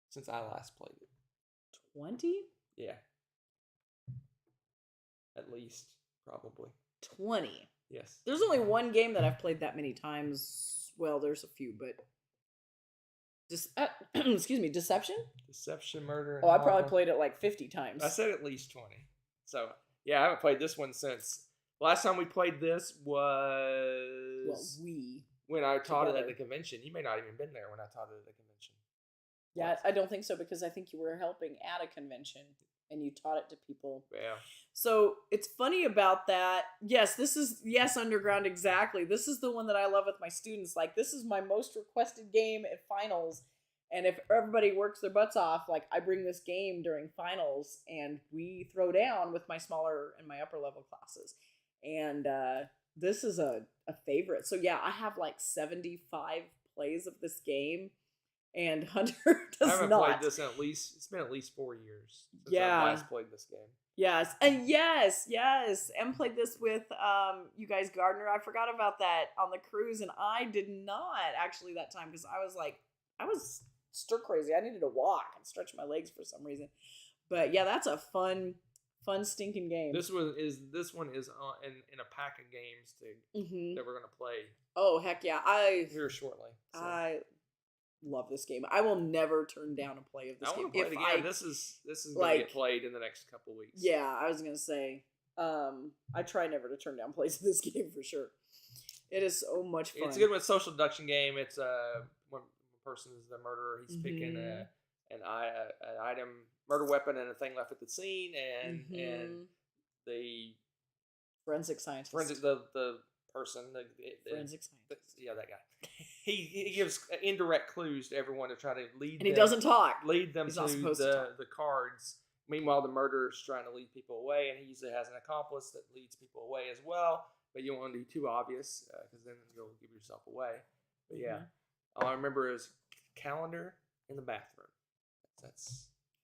since I last played it. 20? Yeah. At least, probably. 20? Yes. There's only one game that I've played that many times. Well, there's a few, but... excuse me, Deception? Deception, Murder, and I probably played it like 50 times. I said at least 20. So, yeah, I haven't played this one since... Last time we played this was... when I taught it at the convention. You may not even been there when I taught it at the convention. Yeah, I don't think so, because I think you were helping at a convention and you taught it to people. Yeah. So it's funny about that. Yes, Underground, exactly. This is the one that I love with my students. Like, this is my most requested game at finals. And if everybody works their butts off, like, I bring this game during finals and we throw down with my smaller and my upper level classes. And this is a favorite. So yeah, I have like 75 plays of this game. And Hunter does not. I haven't played this it's been at least 4 years since I last played this game. Yes. And yes. Em played this with you guys, Gardner. I forgot about that on the cruise, and I did not actually that time because I was stir crazy. I needed to walk and stretch my legs for some reason. But yeah, that's a fun stinking game. This one is in a pack of games that we're gonna play. Oh heck yeah! Here shortly. So. I love this game. I will never turn down a play of this game. Play it again. This is gonna get played in the next couple of weeks. Yeah, I was gonna say. I try never to turn down plays of this game for sure. It is so much fun. It's good with social deduction game. It's one person is the murderer. He's picking an item, murder weapon, and a thing left at the scene, and the forensic scientist, the person, the forensic scientist. Yeah, that guy. He gives indirect clues to everyone to try to lead. And he doesn't talk. Lead them to the cards. Meanwhile, the murderer's trying to lead people away, and he usually has an accomplice that leads people away as well. But you don't want to be too obvious, because then you'll give yourself away. But yeah, all I remember is calendar in the bathroom. That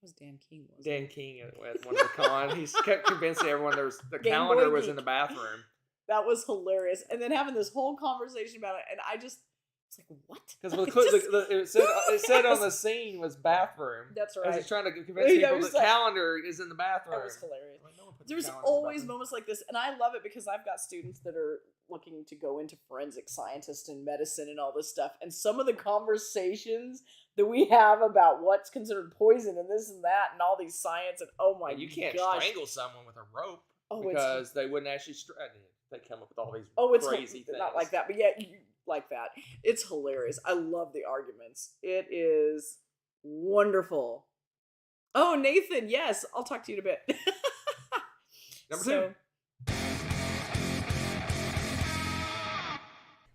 was Dan King. Dan King at one of the con. He's kept convincing everyone the calendar was in the bathroom. That was hilarious. And then having this whole conversation about it, and I just was like, what? Because it said on the scene was bathroom. That's right. As he's trying to convince people the calendar is in the bathroom. That was hilarious. There's always moments like this, and I love it because I've got students that are looking to go into forensic scientists and medicine and all this stuff, and some of the conversations that we have about what's considered poison and this and that and all these science and oh my gosh. You can't strangle someone with a rope because they wouldn't actually they come up with all these crazy things. Not like that, but yeah, like that. It's hilarious. I love the arguments. It is wonderful. Oh, Nathan, yes. I'll talk to you in a bit. Number 2.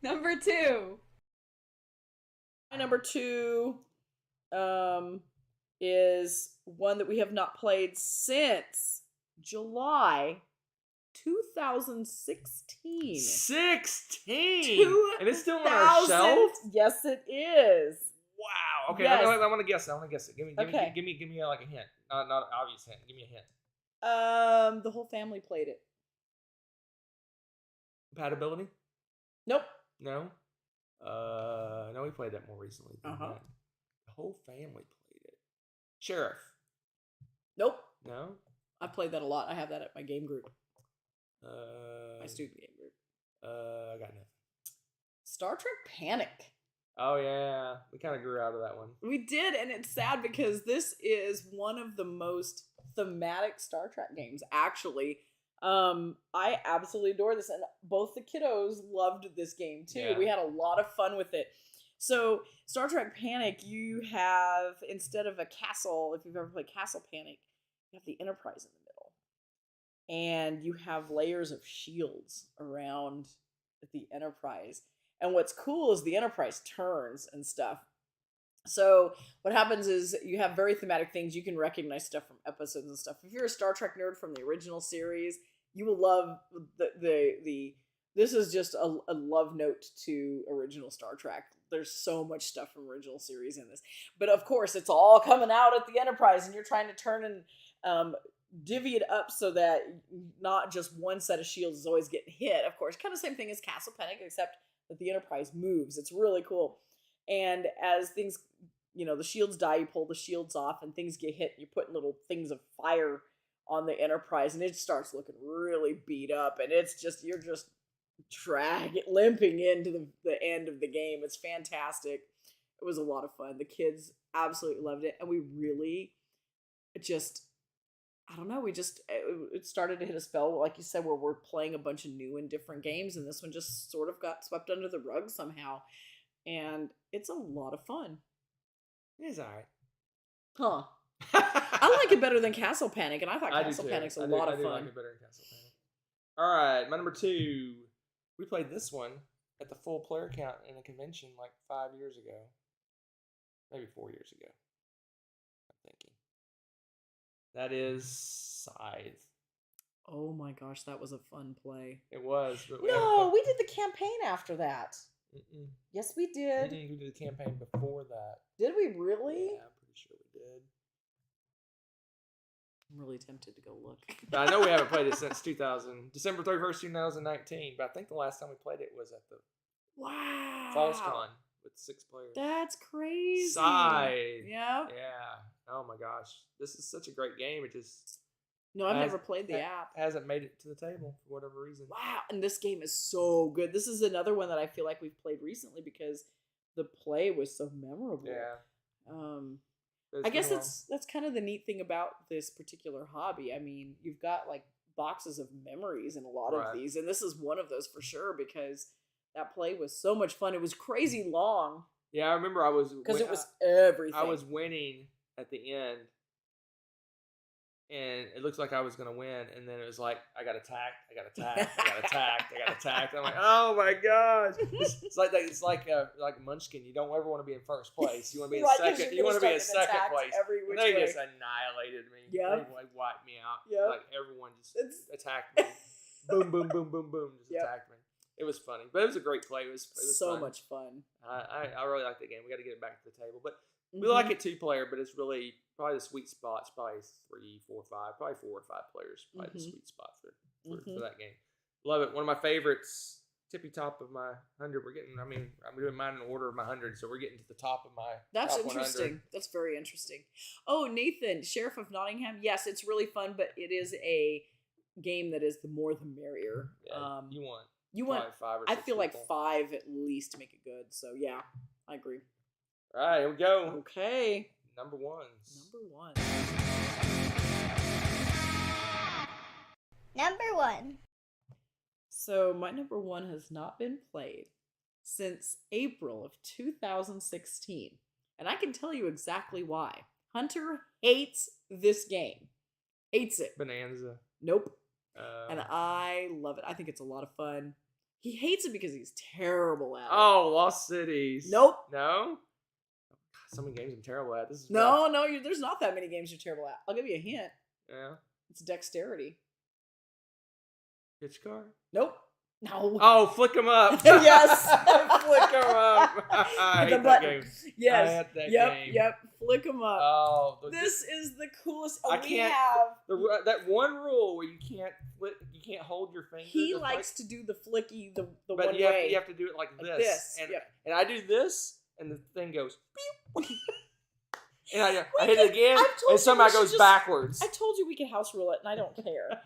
Number 2. My number 2 is one that we have not played since July 2016. 16! And it's still on our shelf? Yes, it is. Wow. Okay, Yes. I want to guess it. Give me Okay. give me like a hint. Not an obvious hint. Give me a hint. The whole family played it. Compatibility? Nope. No. No, we played that more recently than that. The whole family played it. Sheriff? Nope. No. I played that a lot. I have that at my game group. My My student game group. I got nothing. Star Trek Panic. Oh yeah, we kind of grew out of that one. We did, and it's sad because this is one of the most thematic Star Trek games, actually. I absolutely adore this, and both the kiddos loved this game too. Yeah. We had a lot of fun with it. So, Star Trek Panic, you have, instead of a castle, if you've ever played Castle Panic, you have the Enterprise in the middle. And you have layers of shields around the Enterprise. And what's cool is the Enterprise turns and stuff. So what happens is you have very thematic things. You can recognize stuff from episodes and stuff. If you're a Star Trek nerd from the original series, you will love the this is just a love note to original Star Trek. There's so much stuff from original series in this. But of course, it's all coming out at the Enterprise, and you're trying to turn and divvy it up so that not just one set of shields is always getting hit. Of course, kind of same thing as Castle Panic, except that the Enterprise moves. It's really cool. And as things, the shields die, you pull the shields off and things get hit. You're putting little things of fire on the Enterprise, and it starts looking really beat up. And it's just, you're just limping into the end of the game. It's fantastic. It was a lot of fun. The kids absolutely loved it. And we really just, I don't know, it started to hit a spell, like you said, where we're playing a bunch of new and different games, and this one just sort of got swept under the rug somehow. And it's a lot of fun. It's alright. Huh. I like it better than Castle Panic, and I thought Castle Panic's a lot of fun. I like it better than Castle Panic. Alright, my number 2. We played this one at the full player count in a convention like 5 years ago. Maybe 4 years ago. I'm thinking. That is Scythe. Oh my gosh, that was a fun play. It was. But we did the campaign after that. Mm-mm. Yes, we did. We did the campaign before that. Did we really? Yeah, I'm pretty sure we did. I'm really tempted to go look. But I know we haven't played it since December 31st, 2019. But I think the last time we played it was at the FallsCon with 6 players. That's crazy. Scythe. Yeah. Yeah. Oh my gosh. This is such a great game. It just... No, I've never played the app. Hasn't made it to the table for whatever reason. Wow. And this game is so good. This is another one that I feel like we've played recently because the play was so memorable. Yeah. I guess that's kind of the neat thing about this particular hobby. I mean, you've got like boxes of memories in a lot of these, and this is one of those for sure because that play was so much fun. It was crazy long. Yeah, I remember it was everything. I was winning at the end, and it looks like I was gonna win, and then it was like I got attacked. I'm like, oh my gosh! It's like Munchkin. You don't ever want to be in first place. You want to be in second. You want to be in second place. And they just annihilated me. Yeah, they like wiped me out. Yeah, like everyone just attacked me. Boom, boom, boom, boom, boom. Just attacked me. It was funny, but it was a great play. It was so fun. Much fun. I really like the game. We got to get it back to the table, but we like it 2-player. But it's really probably the sweet spot's probably 3, 4, 5, probably 4 or 5 players. Probably the sweet spot for that game. Love it. One of my favorites. Tippy top of my 100. I'm doing mine in order of my 100, so we're getting to the top of my. That's top interesting. 100. That's very interesting. Oh, Nathan, Sheriff of Nottingham. Yes, it's really fun, but it is a game that is the more the merrier. Yeah, you want 5 or 6 I feel like people. 5 at least to make it good. So yeah, I agree. All right, here we go. Okay. Number 1s. Number 1. So my number 1 has not been played since April of 2016. And I can tell you exactly why. Hunter hates this game. Hates it. Bonanza. Nope. And I love it. I think it's a lot of fun. He hates it because he's terrible at it. Oh, Lost Cities. Nope. No? So many games I'm terrible at. This is No, there's not that many games you're terrible at. I'll give you a hint. Yeah. It's dexterity. Pitch car? Nope. No. Oh, flick 'em up. Yes. Flick 'em up. I hate The that button. game. Yes. I hate that yep. game. Yep. Flick them up. Oh, This is the coolest. Oh, I we can't- have. that one rule where you can't hold your finger. He to likes to do the flicky, the but one you have, way. you have to do it like Like this. this, And, yep. and I do this, and the thing goes. Beep. And I We hit it again, I've told and you somehow we it should goes just- backwards. I told you we could house rule it, and I don't care.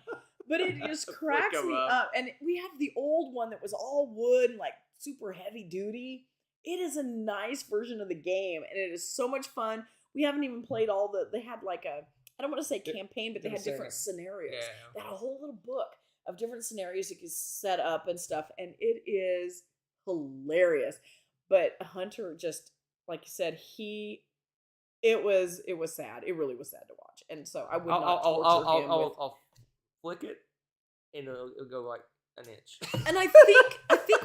But it just Flick cracks 'em me up. up. And we have the old one that was all wood and like super heavy duty. It is a nice version of the game, and it is so much fun. We haven't even played all they had like a, I don't want to say campaign, but they had different scenarios. Yeah. They had a whole little book of different scenarios you could set up and stuff, and it is hilarious. But Hunter just, like you said, it was sad. It really was sad to watch, and so I would not torture him with. I'll flick it, and it'll go like an inch. And I think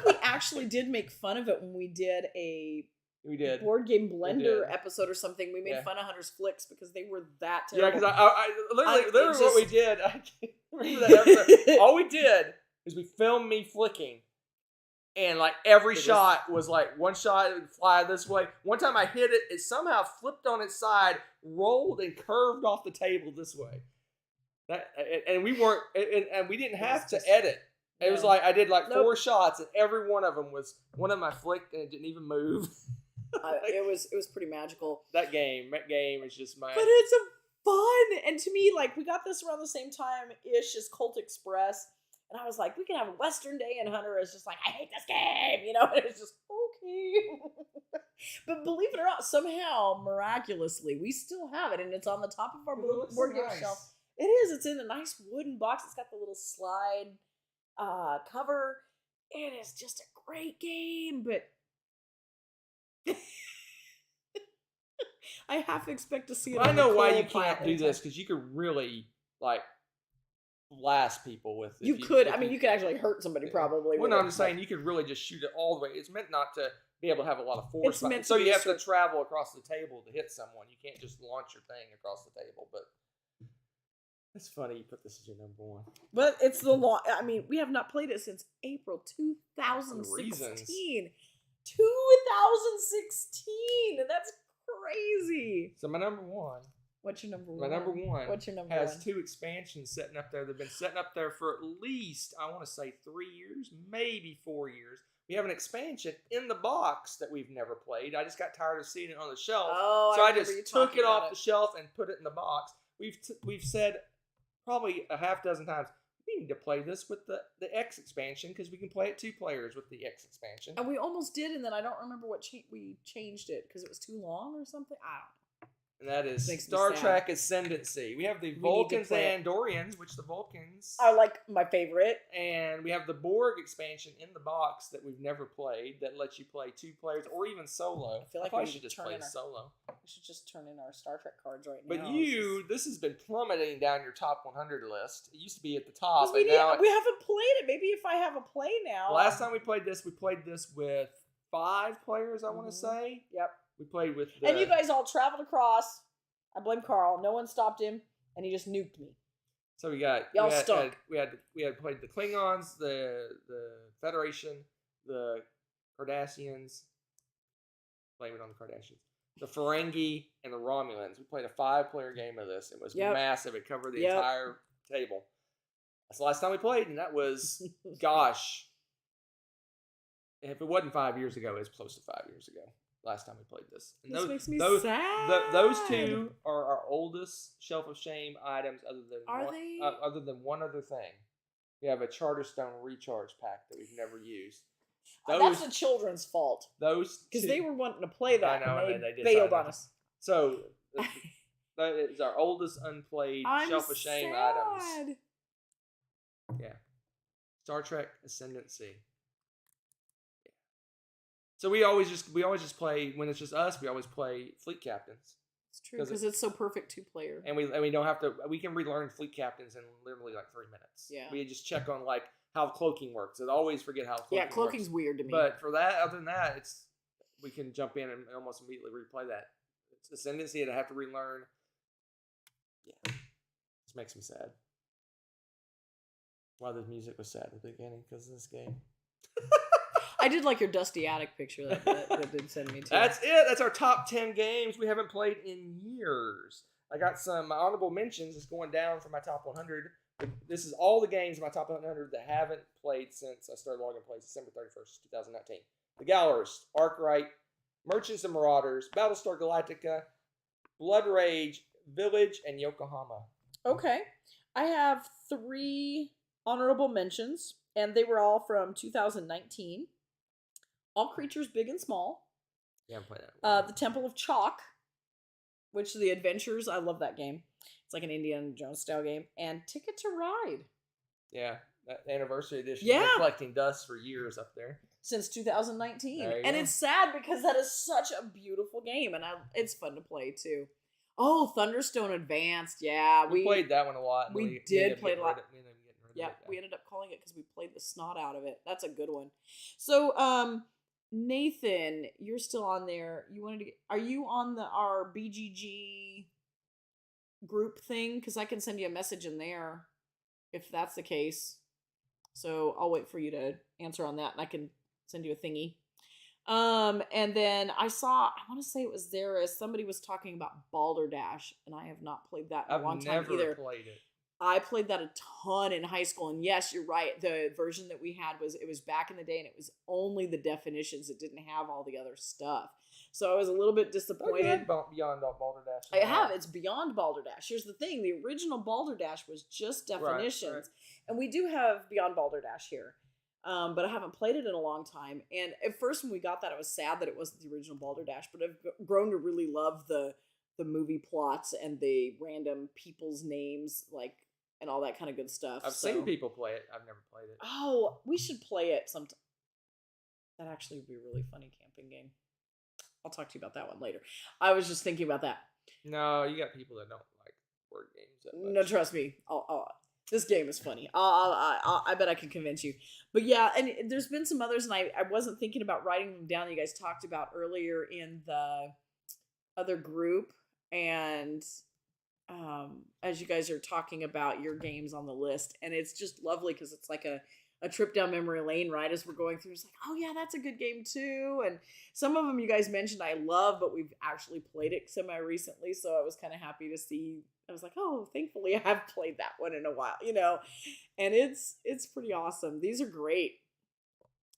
we actually did make fun of it when we did a We did. board game blender did. episode or something. We made Yeah. fun of Hunter's flicks because they were that Yeah, terrible. because I literally it's what we just- did. I can't remember that episode. All we did is we filmed me flicking, and like every It was- shot was like one shot it would fly this way. One time I hit it, it somehow flipped on its side, rolled, and curved off the table this way. And we weren't, and we didn't have to edit. It was No. like I did like Nope. 4 shots, and every one of them was one of them I flicked, and it didn't even move. It was pretty magical. That game is just my. But it's a fun, and to me, like we got this around the same time ish as Colt Express, and I was like, we can have a Western Day, and Hunter is just like, I hate this game, you know. And it's just okay. But believe it or not, somehow miraculously, we still have it, and it's on the top of our board game shelf. It is. It's in a nice wooden box. It's got the little slide cover. It is just a great game, but I half expect to see it. Well, I on the know why coal you can't pile do anytime. this, because you could really like blast people with. You could. I mean, you could actually hurt somebody probably. Well, with no, it, I'm just but- saying you could really just shoot it all the way. It's meant not to be able to have a lot of force. It's meant to so be you a have to certain- travel across the table to hit someone. You can't just launch your thing across the table. But it's funny you put this as your number one. But it's the long. I mean, we have not played it since April reasons. 2016. 2016, and that's crazy. So my number one. What's your number one? My number one. What's your number has one? 2 expansions sitting up there. They've been sitting up there for at least, I want to say, 3 years, maybe 4 years. We have an expansion in the box that we've never played. I just got tired of seeing it on the shelf. Oh, So I remember you just took talking it about off the shelf and put it in the box. We've said probably a half dozen times, we need to play this with the X expansion, because we can play it 2 players with the X expansion. And we almost did, and then I don't remember what we changed it because it was too long or something. I don't know. And that is Makes me Star sad. Trek Ascendancy. We have the We need to Vulcans play and Andorians, which the Vulcans... I like my favorite. And we have the Borg expansion in the box that we've never played that lets you play 2 players or even solo. I feel like probably we should should just turn play in our- solo. We should just turn in our Star Trek cards right But now. this has been plummeting down your top 100 list. It used to be at the 'Cause top, we, and now we haven't played it. Maybe if I have a play now. last time we played this with 5 players, I want to Mhm. say. Yep. We played with the... And you guys all traveled across. I blame Carl. No one stopped him, and he just nuked me. So we got Y'all we had, stunk. we had played the Klingons, the Federation, the Cardassians. Blame it on the Kardashians. The Ferengi and the Romulans. We played a 5-player game of this. It was Yep. massive. It covered the Yep. entire table. That's the last time we played, and that was gosh. If it wasn't 5 years ago, it's close to 5 years ago. Last time we played this. And This makes me those, sad. those 2 are our oldest Shelf of Shame items, other than Are one, they? other than one other thing. We have a Charterstone recharge pack that we've never used. That's the children's fault. Those Because 2 they were wanting to play that, I know, and and they they bailed decided. on us. So that is our oldest unplayed I'm Shelf of Shame sad. items. Yeah. Star Trek Ascendancy. Yeah. So we always just play, when it's just us, we always play Fleet Captains. It's true, because it's so perfect 2-player. And we don't have to, we can relearn Fleet Captains in literally like 3 minutes. Yeah. We just check on like how cloaking works. I always forget how cloaking works. cloaking's weird to me. But for that, other than that, we can jump in and almost immediately replay that. It's Ascendancy to have to relearn. Yeah. This makes me sad. Why the music was sad at the beginning because of this game. I did like your Dusty Attic picture that did send me to. That's it. That's our top 10 games we haven't played in years. I got some honorable mentions. It's going down from my top 100. This is all the games in my top 100 that haven't played since I started logging plays December 31st, 2019. The Gallerist, Arkwright, Merchants and Marauders, Battlestar Galactica, Blood Rage, Village, and Yokohama. Okay. I have 3 honorable mentions, and they were all from 2019. All Creatures Big and Small. Yeah, I haven't played that. The Temple of Chalk, which The Adventures. I love that game. It's like an Indiana Jones style game. And Ticket to Ride. Yeah, that anniversary edition. Yeah. Been collecting dust for years up there. Since 2019. There you And go. it's sad because that is such a beautiful game, and it's fun to play too. Oh, Thunderstone Advanced. Yeah, We played that one a lot. And we did ended up play getting a lot. rid of- we ended up getting rid of Yeah, it. we ended up calling it because we played the snot out of it. That's a good one. So, Nathan, you're still on there. Are you on our BGG group thing? Because I can send you a message in there if that's the case. So I'll wait for you to answer on that, and I can send you a thingy. And then I want to say it was somebody was talking about Balderdash, and I have not played that in a long time I've either. never played it. I played that a ton in high school, and yes, you're right. The version that we had was back in the day, and it was only the definitions. It didn't have all the other stuff. So I was a little bit disappointed. Beyond Balderdash. I have. It's beyond Balderdash. Here's the thing. The original Balderdash was just definitions. Right. And we do have Beyond Balderdash here. But I haven't played it in a long time. And at first when we got that, I was sad that it wasn't the original Balderdash. But I've grown to really love the movie plots and the random people's names, and all that kind of good stuff. I've seen people play it. I've never played it. Oh, we should play it sometime. That actually would be a really funny camping game. I'll talk to you about that one later. I was just thinking about that. No, you got people that don't like word games that much. No, trust me. This game is funny. I bet I can convince you. But yeah, and there's been some others, and I wasn't thinking about writing them down. You guys talked about earlier in the other group, and as you guys are talking about your games on the list, and it's just lovely because it's like a trip down memory lane, right? As we're going through, it's like, oh yeah, that's a good game too. And some of them you guys mentioned I love, but we've actually played it semi-recently, so I was kind of happy to see. I was like, oh, thankfully I have played that one in a while, and it's pretty awesome. These are great.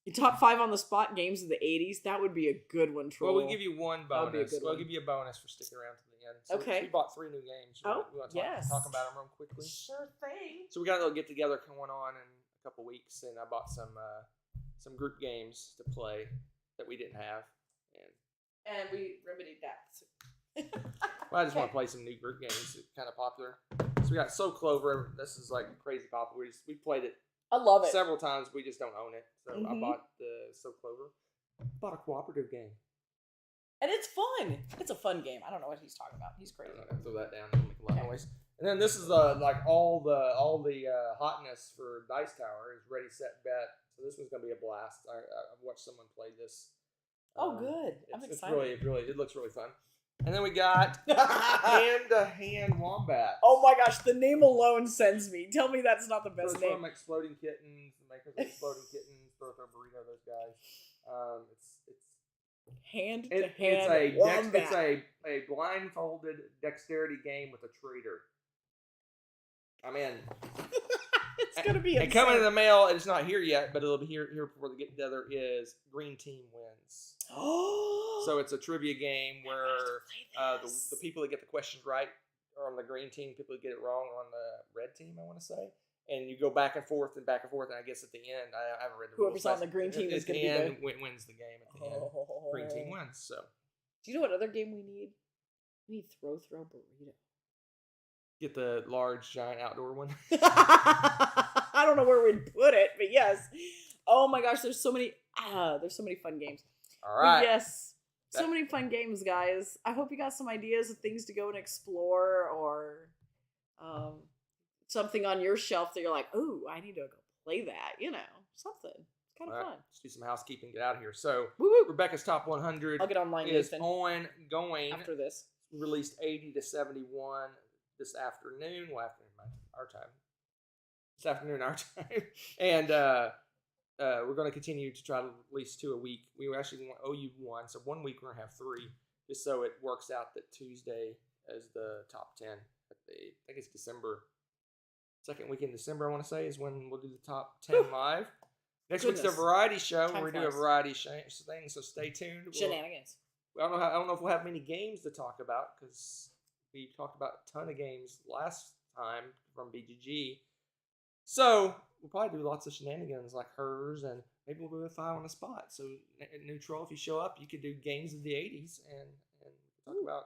Your top 5 on the spot games of the 80s, that would be a good one, Troll. Well, we'll give you one That would be a bonus. good We'll one. give you a bonus for sticking around to the end. So Okay. We bought 3 new games. Oh, we want to yes. talk about them real quickly. Sure thing. So we got a little get together going on in a couple weeks, and I bought some group games to play that we didn't have, And we remedied that. well, I just want to play some new group games. It's kind of popular. So we got So Clover. This is like crazy popular. We played it I love it. several times. We just don't own it. So I Mhm. bought the So Clover. Bought a cooperative game. And it's fun. It's a fun game. I don't know what he's talking about. He's crazy. I'm gonna throw that down. It'll make a lot of Okay. noise. And then this is like all the hotness for Dice Tower is Ready Set Bet. So this one's gonna be a blast. I've watched someone play this. Oh, good. I'm It's excited. it looks really fun. And then we got Hand-to-Hand Wombat. Oh my gosh, the name alone sends me. Tell me that's not the best From name. Exploding Kittens, the makers of Exploding Kittens, Throw Burrito, those guys. Hand to It's hand. a blindfolded dexterity game with a traitor. I'm in. It's gonna be And coming in insane. the mail, and it's not here yet, but it'll be here before they get together, is Green Team Wins. Oh, So it's a trivia game where the the people that get the questions right are on the green team, people that get it wrong are on the red team, I want to say. And you go back and forth, and I guess at the end, I haven't read the Whoever's rules. on the green team is At the gonna be end, wins the game at the end. Green team wins, so. Do you know what other game we need? We need Throw Burrito. Get the large, giant outdoor one. I don't know where we'd put it, but yes. Oh my gosh, there's so many fun games. All right. But yes. So many fun games, guys. I hope you got some ideas of things to go and explore, or something on your shelf that you're like, ooh, I need to go play that, something. It's kind of fun. Let's do some housekeeping. Get out of here. So, Woo-woo. Rebecca's Top 100 I'll get online is Nathan, ongoing. after this. Released 80 to 71 this afternoon. Well, afternoon, our time. This afternoon, our time. And we're going to continue to try to release 2 a week. We actually owe you 1, so 1 week we're going to have 3, just so it works out that Tuesday is the top 10. I think it's December. Second week in December, I want to say, is when we'll do the top 10 live. Next week's a variety show. Time We're going to do a variety thing, so stay tuned. Shenanigans. I don't know if we'll have many games to talk about, because we talked about a ton of games last time from BGG. So we'll probably do lots of shenanigans like hers, and maybe we'll do a 5 on the spot. So neutral, if you show up, you could do games of the 80s and talk about.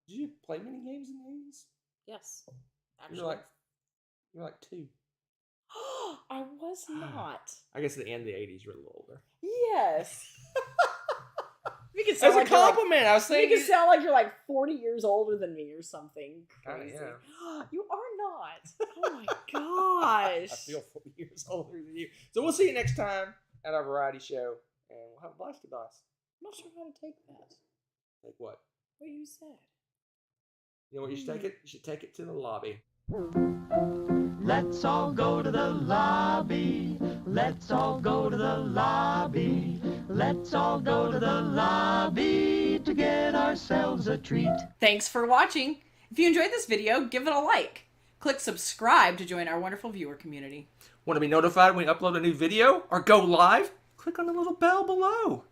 Did you play many games in the 80s? Yes, actually. You're like 2. I was not. I guess at the end of the 80s, you're a little older. Yes. You can That's sound a like compliment. I was saying you can sound like you're like 40 years older than me or something crazy. Yeah. You are not. Oh my gosh. I feel 40 years older than you. So we'll see you next time at our variety show, and we'll have a blasty blast. I'm not sure how to take that. Take what? What you said. You know what you should take it? You should take it to the lobby. Let's all go to the lobby. Let's all go to the lobby. Let's all go to the lobby to get ourselves a treat. Thanks for watching. If you enjoyed this video, give it a like. Click subscribe to join our wonderful viewer community. Want to be notified when we upload a new video or go live? Click on the little bell below.